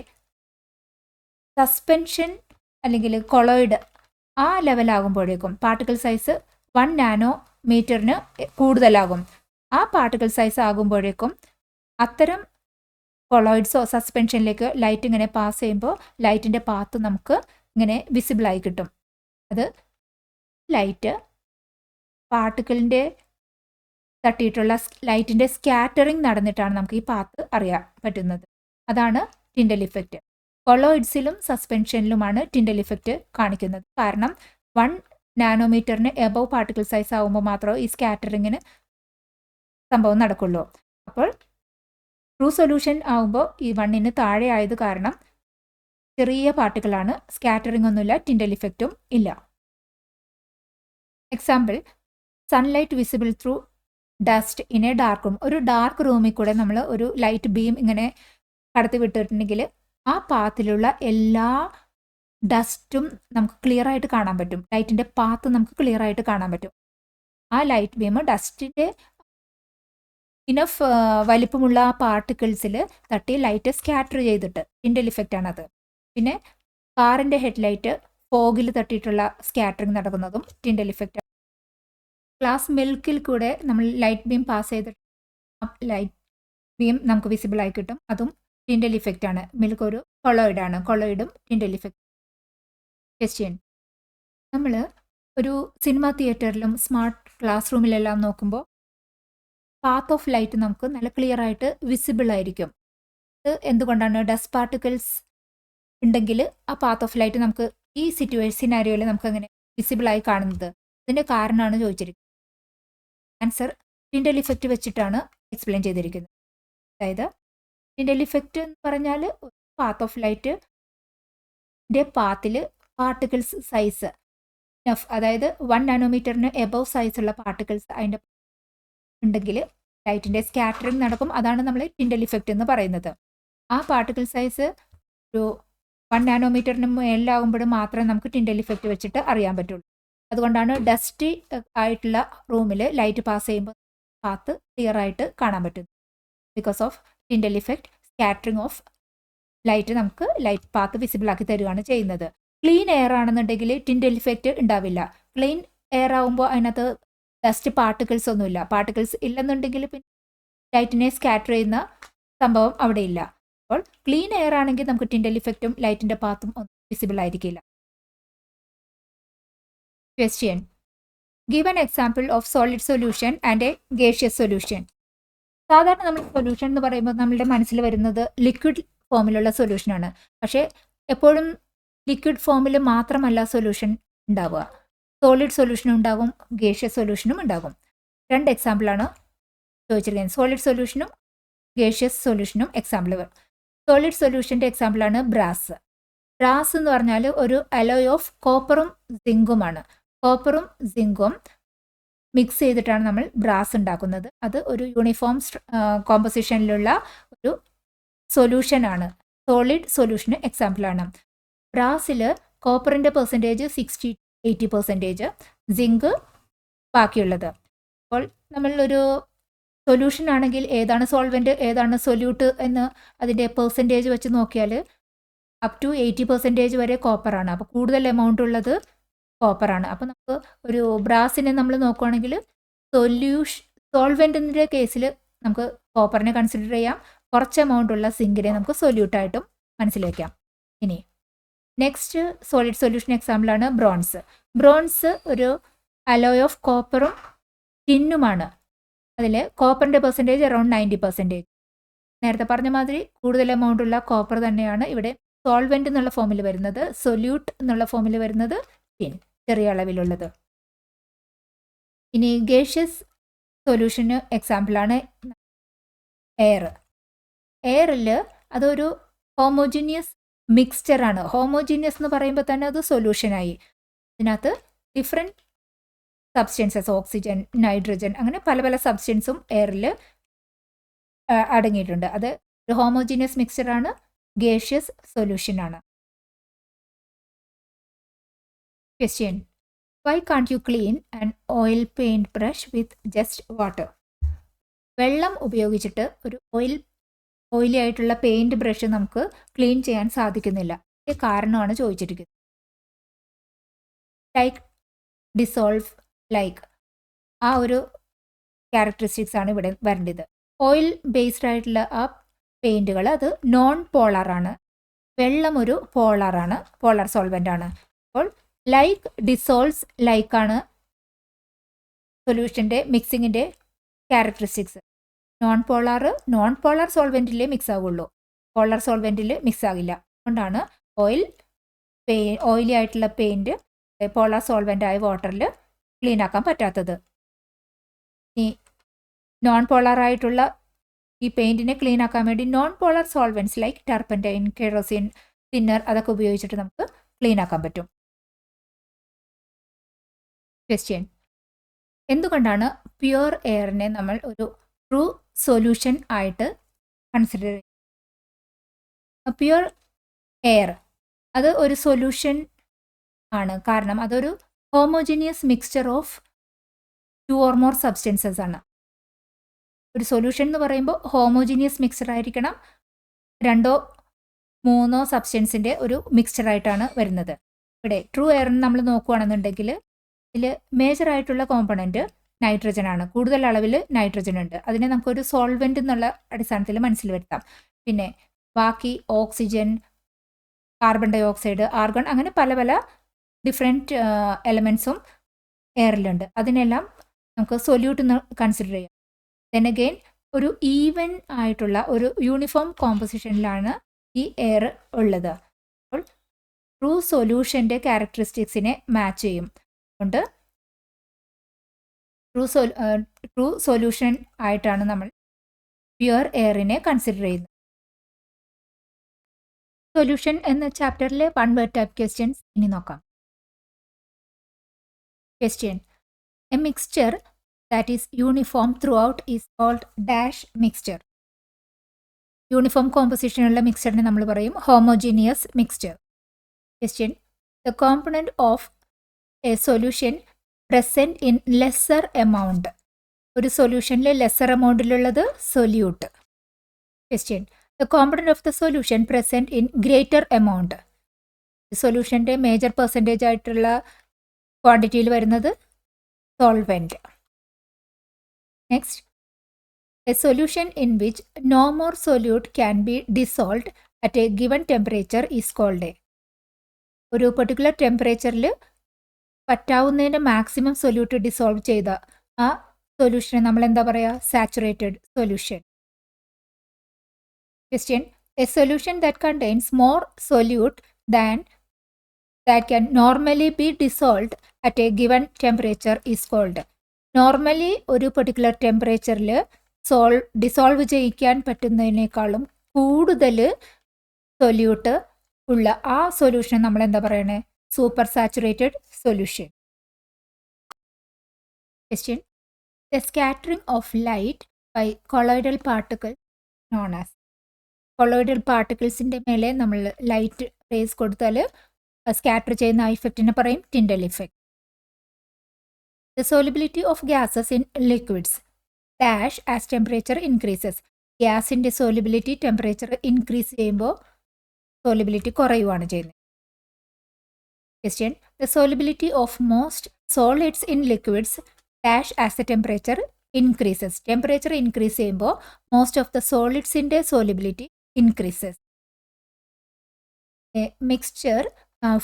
സസ്പെൻഷൻ അല്ലെങ്കിൽ കൊളോയിഡ് ആ ലെവലാകുമ്പോഴേക്കും പാർട്ടിക്കിൾ സൈസ് 1 നാനോമീറ്ററിന് കൂടുതലാകും. ആ പാർട്ടിക്കിൾ സൈസ് ആകുമ്പോഴേക്കും അത്തരം കൊളോയിഡ്സോ സസ്പെൻഷനിലേക്ക് ലൈറ്റ് ഇങ്ങനെ പാസ് ചെയ്യുമ്പോൾ ലൈറ്റിൻ്റെ പാത്ത് നമുക്ക് ഇങ്ങനെ വിസിബിളായി കിട്ടും. അത് ലൈറ്റ് പാർട്ടിക്കിളിൻ്റെ തട്ടിയിട്ടുള്ള ലൈറ്റിൻ്റെ സ്കാറ്ററിങ് നടന്നിട്ടാണ് നമുക്ക് ഈ പാത്ത് അറിയാൻ പറ്റുന്നത്. അതാണ് ടിൻഡൽ ഇഫക്റ്റ്. കൊളോയിഡ്സിലും സസ്പെൻഷനിലുമാണ് ടിൻഡൽ ഇഫക്റ്റ് കാണിക്കുന്നത്. കാരണം 1 നാനോമീറ്ററിന് എബവ് പാർട്ടിക്കിൾ സൈസ് ആകുമ്പോൾ മാത്രമേ ഈ സ്കാറ്ററിങ്ങിന് സംഭവം നടക്കുള്ളൂ. അപ്പോൾ ട്രൂ സൊല്യൂഷൻ ആകുമ്പോൾ ഈ 1 താഴെ ആയത് കാരണം ചെറിയ പാർട്ടിക്കിളാണ്, സ്കാറ്ററിംഗ് ഒന്നുമില്ല, ടിൻഡൽ ഇഫക്റ്റും ഇല്ല. Example, sunlight visible through dust in A dark room. ഒരു ഡാർക്ക് റൂമിൽ കൂടെ നമ്മൾ ഒരു ലൈറ്റ് ബീം ഇങ്ങനെ കടത്തി വിട്ടിട്ടുണ്ടെങ്കിൽ ആ പാത്തിലുള്ള എല്ലാ ഡസ്റ്റും നമുക്ക് ക്ലിയർ ആയിട്ട് കാണാൻ പറ്റും. ലൈറ്റിൻ്റെ പാത്ത് നമുക്ക് ക്ലിയർ ആയിട്ട് കാണാൻ പറ്റും. ആ ലൈറ്റ് ബീം ഡസ്റ്റിൻ്റെ ഇനഫ് വലിപ്പമുള്ള ആ പാർട്ടിക്കിൾസിൽ തട്ടി ലൈറ്റ് സ്കാറ്റർ ചെയ്തിട്ട് ടിൻഡൽ ഇഫക്റ്റ് ആണത്. പിന്നെ കാറിൻ്റെ ഹെഡ്ലൈറ്റ് ഫോഗിൽ തട്ടിയിട്ടുള്ള സ്കാറ്ററിങ് നടക്കുന്നതും ടിൻഡൽ ഇഫക്റ്റ്. ഗ്ലാസ് മിൽക്കിൽ കൂടെ നമ്മൾ ലൈറ്റ് ബീം പാസ് ചെയ്തിട്ട് ലൈറ്റ് ബീം നമുക്ക് വിസിബിൾ ആയി കിട്ടും. അതും ടിൻഡൽ ഇഫക്റ്റ് ആണ്. മിൽക്ക് ഒരു കൊളോയിഡാണ്. കൊളോയിഡും ടിൻഡൽ ഇഫക്റ്റ്. ക്വസ്റ്റ്യൻ, നമ്മൾ ഒരു സിനിമ തിയേറ്ററിലും സ്മാർട്ട് ക്ലാസ് റൂമിലെല്ലാം നോക്കുമ്പോൾ പാത്ത് ഓഫ് ലൈറ്റ് നമുക്ക് നല്ല ക്ലിയർ ആയിട്ട് വിസിബിൾ ആയിരിക്കും. ഇത് എന്തുകൊണ്ടാണ്? ഡസ്റ്റ് പാർട്ടിക്കിൾസ് ഉണ്ടെങ്കിൽ ആ പാത്ത് ഓഫ് ലൈറ്റ് നമുക്ക് ഈ സിനാരിയോയിൽ നമുക്ക് അങ്ങനെ വിസിബിളായി കാണുന്നത്. ഇതിൻ്റെ കാരണമാണ് ചോദിച്ചിരിക്കുന്നത്. ആൻസർ, ടിൻഡൽ ഇഫക്റ്റ് വെച്ചിട്ടാണ് എക്സ്പ്ലെയിൻ ചെയ്തിരിക്കുന്നത്. അതായത് ടിൻഡൽ ഇഫക്റ്റ് എന്ന് പറഞ്ഞാൽ പാത്ത് ഓഫ് ലൈറ്റിൻ്റെ പാത്തിൽ പാർട്ടിക്കിൾസ് സൈസ് അതായത് 1 നാനോമീറ്ററിന് എബവ് സൈസുള്ള പാർട്ടിക്കിൾസ് അതിൻ്റെ ഉണ്ടെങ്കിൽ ലൈറ്റിൻ്റെ സ്കാറ്ററിങ് നടക്കും. അതാണ് നമ്മൾ ടിൻഡൽ ഇഫക്റ്റ് എന്ന് പറയുന്നത്. ആ പാർട്ടിക്കിൾ സൈസ് ഒരു 1 നാനോമീറ്ററിന് മേലാകുമ്പോഴും മാത്രമേ നമുക്ക് ടിൻഡൽ ഇഫക്റ്റ് വെച്ചിട്ട് അറിയാൻ പറ്റുള്ളൂ. അതുകൊണ്ടാണ് ഡസ്റ്റി ആയിട്ടുള്ള റൂമിൽ ലൈറ്റ് പാസ് ചെയ്യുമ്പോൾ പാത്ത് ക്ലിയർ ആയിട്ട് കാണാൻ പറ്റും. Because of Tyndall effect, scattering of light നമുക്ക് ലൈറ്റ് പാത്ത് വിസിബിൾ ആക്കി തരികയാണ് ചെയ്യുന്നത്. ക്ലീൻ എയർ ആണെന്നുണ്ടെങ്കിൽ ടിൻഡൽ ഇഫക്റ്റ് ഉണ്ടാവില്ല. ക്ലീൻ എയർ ആകുമ്പോൾ അതിനകത്ത് ഡസ്റ്റ് പാർട്ടിക്കിൾസ് ഒന്നുമില്ല. പാർട്ടിക്കിൾസ് ഇല്ലെന്നുണ്ടെങ്കിൽ പിന്നെ ലൈറ്റിനെ സ്കാറ്റർ ചെയ്യുന്ന സംഭവം അവിടെ ഇല്ല. അപ്പോൾ ക്ലീൻ എയർ ആണെങ്കിൽ നമുക്ക് ടിൻഡൽ ഇഫക്റ്റും ലൈറ്റിൻ്റെ പാത്തും ഒന്നും വിസിബിൾ ആയിരിക്കില്ല. Question. Give an example of solid solution and a gaseous solution. സാധാരണ നമ്മൾ സൊല്യൂഷൻ എന്ന് പറയുമ്പോൾ നമ്മളുടെ മനസ്സിൽ വരുന്നത് ലിക്വിഡ് ഫോമിലുള്ള സൊല്യൂഷനാണ്. പക്ഷേ എപ്പോഴും ലിക്വിഡ് ഫോമിൽ മാത്രമല്ല സൊല്യൂഷൻ ഉണ്ടാവുക. സോളിഡ് സൊല്യൂഷനും ഉണ്ടാകും, ഗേഷ്യസ് സൊല്യൂഷനും ഉണ്ടാകും. 2 എക്സാമ്പിളാണ് ചോദിച്ചിരിക്കുന്നത്. സോളിഡ് സൊല്യൂഷനും ഗേഷ്യസ് സൊല്യൂഷനും എക്സാമ്പിൾ. സോളിഡ് സൊല്യൂഷൻ്റെ എക്സാമ്പിളാണ് ബ്രാസ്. ബ്രാസ് എന്ന് പറഞ്ഞാൽ ഒരു അലോയ് ഓഫ് കോപ്പറും സിങ്കുമാണ്. കോപ്പറും സിങ്കും മിക്സ് ചെയ്തിട്ടാണ് നമ്മൾ ബ്രാസ് ഉണ്ടാക്കുന്നത്. അത് ഒരു യൂണിഫോം കോമ്പസിഷനിലുള്ള ഒരു സൊല്യൂഷനാണ്. സോളിഡ് സൊല്യൂഷന് എക്സാമ്പിളാണ്. ബ്രാസിൽ കോപ്പറിൻ്റെ പെർസെൻറ്റേജ് 60-80%, സിങ്ക് ബാക്കിയുള്ളത്. അപ്പോൾ നമ്മളൊരു സൊല്യൂഷൻ ആണെങ്കിൽ ഏതാണ് സോൾവെൻറ്റ് ഏതാണ് സൊല്യൂട്ട് എന്ന് അതിൻ്റെ പെർസെൻറ്റേജ് വെച്ച് നോക്കിയാൽ അപ് ടു 80% വരെ കോപ്പറാണ്. അപ്പോൾ കൂടുതൽ എമൗണ്ട് ഉള്ളത് കോപ്പറാണ്. അപ്പോൾ നമുക്ക് ഒരു ബ്രാസിനെ നമ്മൾ നോക്കുകയാണെങ്കിൽ സോൾവെൻറ്റിൻ്റെ കേസിൽ നമുക്ക് കോപ്പറിനെ കൺസിഡർ ചെയ്യാം. കുറച്ച് എമൗണ്ട് ഉള്ള സിങ്കിനെ നമുക്ക് സൊല്യൂട്ടായിട്ടും മനസ്സിലാക്കാം. ഇനി നെക്സ്റ്റ് സോളിഡ് സൊല്യൂഷൻ എക്സാമ്പിളാണ് ബ്രോൺസ്. ബ്രോൺസ് ഒരു അലോയ് ഓഫ് കോപ്പറും ടിന്നുമാണ്. അതിൽ കോപ്പറിൻ്റെ പെർസെൻറ്റേജ് അറൗണ്ട് 90%. നേരത്തെ പറഞ്ഞ മാതിരി കൂടുതൽ എമൗണ്ട് ഉള്ള കോപ്പർ തന്നെയാണ് ഇവിടെ സോൾവെൻറ്റ് എന്നുള്ള ഫോമിൽ വരുന്നത്. സൊല്യൂട്ട് എന്നുള്ള ഫോമിൽ വരുന്നത് ടിൻ, ചെറിയ അളവിലുള്ളത്. ഇനി ഗേഷ്യസ് സൊല്യൂഷന് എക്സാമ്പിളാണ് എയർ. എയറിൽ അതൊരു ഹോമോജീനിയസ് മിക്സ്ചറാണ്. ഹോമോജീനിയസ് എന്ന് പറയുമ്പോൾ തന്നെ അത് സൊല്യൂഷനായി. ഇതിനകത്ത് ഡിഫറെൻറ്റ് സബ്സ്റ്റൻസസ്, ഓക്സിജൻ, നൈട്രജൻ, അങ്ങനെ പല പല സബ്സ്റ്റൻസും എയറിൽ അടങ്ങിയിട്ടുണ്ട്. അത് ഒരു ഹോമോജീനിയസ് മിക്സ്ചറാണ്, ഗേഷ്യസ് സൊല്യൂഷനാണ്. Question. Why can't you clean an oil paint brush with just water? വെള്ളം ഉപയോഗിച്ചിട്ട് ഒരു ഓയിലി ആയിട്ടുള്ള പെയിൻറ് ബ്രഷ് നമുക്ക് ക്ലീൻ ചെയ്യാൻ സാധിക്കുന്നില്ല. ഈ കാരണമാണ് ചോദിച്ചിരിക്കുന്നത്. ലൈക്ക്, ഡിസോൾവ്, ലൈക്ക്, ആ ഒരു ക്യാരക്ടറിസ്റ്റിക്സ് ആണ് ഇവിടെ വരേണ്ടത്. ഓയിൽ ബേസ്ഡ് ആയിട്ടുള്ള ആ പെയിൻറ്റുകൾ അത് നോൺ പോളാറാണ്. വെള്ളം ഒരു പോളാറാണ്, പോളാർ സോൾവെൻ്റ് ആണ്. അപ്പോൾ ലൈക്ക്, ഡിസോൾവ്സ്, ലൈക്കാണ് സൊല്യൂഷൻ്റെ മിക്സിങ്ങിൻ്റെ ക്യാരക്ടറിസ്റ്റിക്സ്. നോൺ പോളാർ സോൾവെൻറ്റിലേ മിക്സ് ആവുള്ളൂ, പോളാർ സോൾവെൻറ്റിൽ മിക്സ് ആകില്ല. അതുകൊണ്ടാണ് ഓയിലി ആയിട്ടുള്ള പെയിൻറ്റ് പോളാർ സോൾവെൻ്റ് ആയ വാട്ടറിൽ ക്ലീൻ ആക്കാൻ പറ്റാത്തത്. ഈ നോൺ പോളാർ ആയിട്ടുള്ള ഈ പെയിൻറ്റിനെ ക്ലീൻ ആക്കാൻ വേണ്ടി non polar solvents like turpentine, kerosene, thinner അതൊക്കെ ഉപയോഗിച്ചിട്ട് നമുക്ക് ക്ലീൻ ആക്കാൻ പറ്റും. ക്വസ്റ്റ്യൻ. എന്തുകൊണ്ടാണ് പ്യുവർ എയറിനെ നമ്മൾ ഒരു ട്രൂ സൊല്യൂഷൻ ആയിട്ട് കൺസിഡർ ചെയ്യുന്നത്? പ്യുവർ എയർ അത് ഒരു സൊല്യൂഷൻ ആണ്. കാരണം അതൊരു homogeneous mixture of 2 or more substances ആണ്. ഒരു സൊല്യൂഷൻ എന്ന് പറയുമ്പോൾ ഹോമോജീനിയസ് മിക്സ്ചർ ആയിരിക്കണം, 2 or 3 സബ്സ്റ്റൻസിൻ്റെ ഒരു മിക്സ്ചറായിട്ടാണ് വരുന്നത്. ഇവിടെ ട്രൂ എയറിന് നമ്മൾ നോക്കുകയാണെന്നുണ്ടെങ്കിൽ ഇതിൽ മേജറായിട്ടുള്ള കോമ്പണൻറ്റ് നൈട്രജൻ ആണ്. കൂടുതൽ അളവിൽ നൈട്രജൻ ഉണ്ട്. അതിനെ നമുക്കൊരു സോൾവെൻ്റ് എന്നുള്ള അടിസ്ഥാനത്തിൽ മനസ്സിൽ വരുത്താം. പിന്നെ ബാക്കി oxygen, carbon dioxide, argon, അങ്ങനെ പല പല ഡിഫറെൻറ്റ് എലമെൻസും എയറിലുണ്ട്. അതിനെല്ലാം നമുക്ക് സൊല്യൂട്ട് എന്ന് കൺസിഡർ ചെയ്യാം. ദെൻ അഗെയിൻ ഒരു ഈവൻ ആയിട്ടുള്ള ഒരു യൂണിഫോം കോമ്പസിഷനിലാണ് ഈ എയർ ഉള്ളത്. അപ്പോൾ ട്രൂ സൊല്യൂഷൻ്റെ ക്യാരക്ടറിസ്റ്റിക്സിനെ മാച്ച് ചെയ്യും. അതുകൊണ്ട് ട്രൂ സൊല്യൂഷൻ ആയിട്ടാണ് നമ്മൾ പ്യുവർ എയറിനെ കൺസിഡർ ചെയ്യുന്നത്. സൊല്യൂഷൻ എന്ന ചാപ്റ്ററിലെ 1 word type ക്വസ്റ്റ്യൻസ് ഇനി നോക്കാം. Question. A mixture that is uniform throughout is called dash mixture. Uniform കോമ്പസിഷനുള്ള മിക്സ്ചറിനെ നമ്മൾ പറയും homogeneous mixture. Question. The component of a solution present in lesser amount. ഒരു സൊല്യൂഷനിൽ ലെസ്സർ എമൗണ്ടിലുള്ളത് solute. Question, the component of the solution present in greater amount. സൊല്യൂഷൻ്റെ മേജർ പെർസെൻറ്റേജ് ആയിട്ടുള്ള ക്വാണ്ടിറ്റിയിൽ വരുന്നത് solvent. Next, a solution in which no more solute can be dissolved at a given temperature is called. ഒരു പെർട്ടിക്കുലർ ടെമ്പറേച്ചറിൽ പറ്റാവുന്നതിൻ്റെ മാക്സിമം സൊല്യൂട്ട് ഡിസോൾവ് ചെയ്ത ആ സൊല്യൂഷനെ നമ്മൾ എന്താ പറയുക? Saturated solution. Question, a solution that contains more solute than that can normally be dissolved at a given temperature is called. Normally ഒരു പെർട്ടിക്കുലർ ടെമ്പറേച്ചറിൽ ഡിസോൾവ് ചെയ്യിക്കാൻ പറ്റുന്നതിനേക്കാളും കൂടുതൽ സൊല്യൂട്ട് ഉള്ള ആ സൊല്യൂഷൻ നമ്മൾ എന്താ പറയണേ? Super saturated solution. Question, the scattering of light by colloidal particle known as. Colloidal പാർട്ടിക്കിൾസിൻ്റെ മേലെ നമ്മൾ ലൈറ്റ് റേസ് കൊടുത്താൽ സ്കാറ്റർ ചെയ്യുന്ന ആ ഇഫക്റ്റിനെ പറയും Tyndall effect. The solubility of gases in liquids dash as temperature increases. ഗ്യാസിൻ്റെ സോലിബിലിറ്റി ടെമ്പറേച്ചർ ഇൻക്രീസ് ചെയ്യുമ്പോൾ സോലിബിലിറ്റി കുറയുകയാണ് ചെയ്യുന്നത്. Question, the solubility of most solids in liquids dash as the temperature increases. Temperature increase ചെയ്യുമ്പോൾ മോസ്റ്റ് ഓഫ് ദ സോളിഡ്സിൻ്റെ solubility increases. A mixture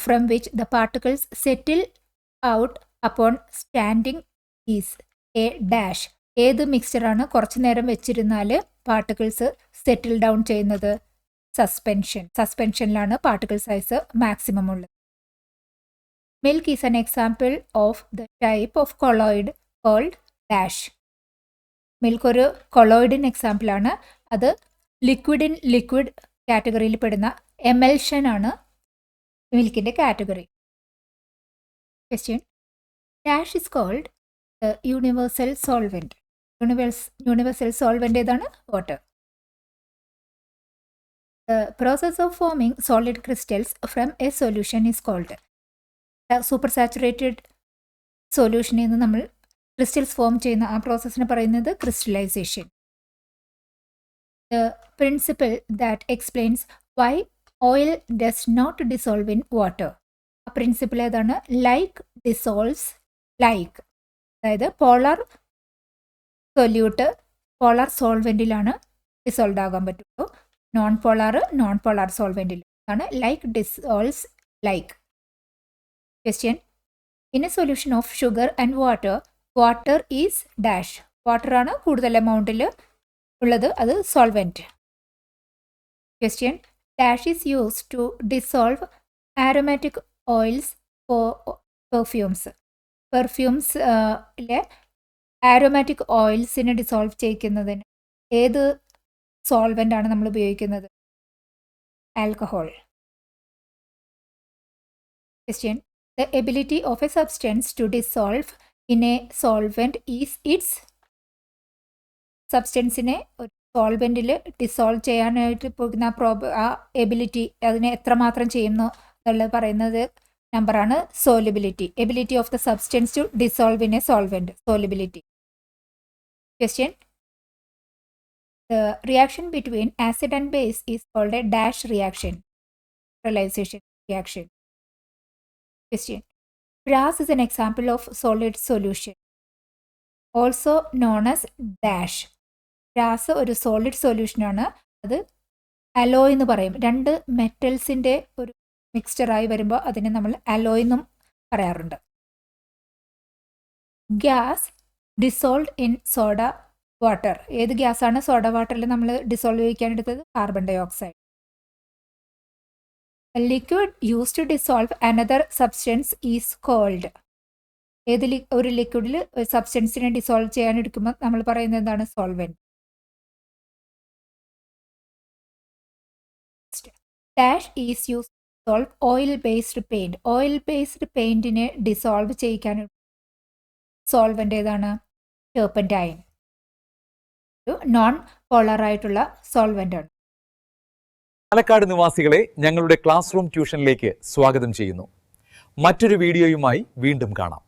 from which the particles settle out upon standing is a dash. ഏത് മിക്സ്ചറാണ് കുറച്ച് നേരം വെച്ചിരുന്നാൽ പാർട്ടിക്കിൾസ് സെറ്റിൽ ഡൗൺ ചെയ്യുന്നത്? സസ്പെൻഷൻ. സസ്പെൻഷനിലാണ് പാർട്ടിക്കിൾ സൈസ് മാക്സിമം ഉള്ളത്. Milk is an example of the type of colloid called dash. Milk ഒരു കൊളോയിഡിൻ എക്സാമ്പിളാണ്. അത് ലിക്വിഡ് കാറ്റഗറിയിൽ പെടുന്ന എമൽഷൻ ആണ് മിൽക്കിൻ്റെ category. Question, dash is called universal solvent. Universal solvent ഏതാണ്? Water. The process of forming solid crystals from a solution is called. Super സൊല്യൂഷനിൽ നിന്ന് നമ്മൾ ക്രിസ്റ്റൽസ് ഫോം ചെയ്യുന്ന ആ പ്രോസസ്സിനെ പറയുന്നത് crystallisation. The principle that explains why oil does not dissolve in water. ആ പ്രിൻസിപ്പിൾ ഏതാണ്? Like dissolves like. അതായത് പോളാർ സൊല്യൂട്ട് പോളാർ സോൾവെൻറ്റിലാണ് ഡിസോൾവ് ആകാൻ പറ്റുള്ളൂ. നോൺ പോളാർ സോൾവെൻറ്റിൽ ആണ് like dissolves like. Question, in a solution of sugar and water is dash. വാട്ടറാണ് കൂടുതൽ എമൗണ്ടിൽ ഉള്ളത്, അത് solvent. Question, dash is use to dissolve aromatic oils for perfumes. പെർഫ്യൂംസിലെ ആരോമാറ്റിക് ഓയിൽസിനെ ഡിസോൾവ് ചെയ്യിക്കുന്നതിന് ഏത് സോൾവെൻ്റ് ആണ് നമ്മൾ ഉപയോഗിക്കുന്നത്? Alcohol. Question, the ability of a substance to dissolve in a solvent is its. സബ്സ്റ്റൻസിനെ ഒരു സോൾവെൻറ്റിൽ ഡിസോൾവ് ചെയ്യാനായിട്ട് പോകുന്ന ആ എബിലിറ്റി, അതിനെ എത്രമാത്രം ചെയ്യുന്നു എന്നുള്ളത് പറയുന്നത് നമ്പറാണ് solubility. Ability of the substance to dissolve in a solvent, solubility. Question, the reaction between acid and base is called a dash reaction, neutralization reaction. Question, brass is an example of solid solution, also known as dash. brass ഒരു സോളിഡ് സൊല്യൂഷൻ ആണ്. അത് അലോയ് എന്ന് പറയും. രണ്ട് മെറ്റൽസിൻ്റെ ഒരു മിക്സ്ചറായി വരുമ്പോൾ അതിനെ നമ്മൾ അലോയ് എന്നും പറയാറുണ്ട്. Gas dissolve in soda water. ഏത് ഗ്യാസാണ് സോഡ വാട്ടറിൽ നമ്മൾ ഡിസോൾവ് ചെയ്യിക്കാൻ എടുത്തത്? Carbon dioxide. Liquid use to dissolve another substance is called. ഏത് ഒരു ലിക്വിഡിൽ ഒരു സബ്സ്റ്റൻസിനെ ഡിസോൾവ് ചെയ്യാൻ എടുക്കുമ്പോൾ നമ്മൾ പറയുന്നത് എന്താണ്? Solvent. Dash is use dissolve oil based paint. Oil based പെയിൻറ്റിനെ ഡിസോൾവ് ചെയ്യിക്കാൻ സോൾവെൻ്റ് ഏതാണ്? ടർപ്പൻറ്റൈൻ. ഒരു നോൺ പോളറായിട്ടുള്ള സോൾവെൻ്റ് ആണ്. പാലക്കാട് നിവാസികളെ ഞങ്ങളുടെ ക്ലാസ് റൂം ട്യൂഷനിലേക്ക് സ്വാഗതം ചെയ്യുന്നു. മറ്റൊരു വീഡിയോയുമായി വീണ്ടും കാണാം.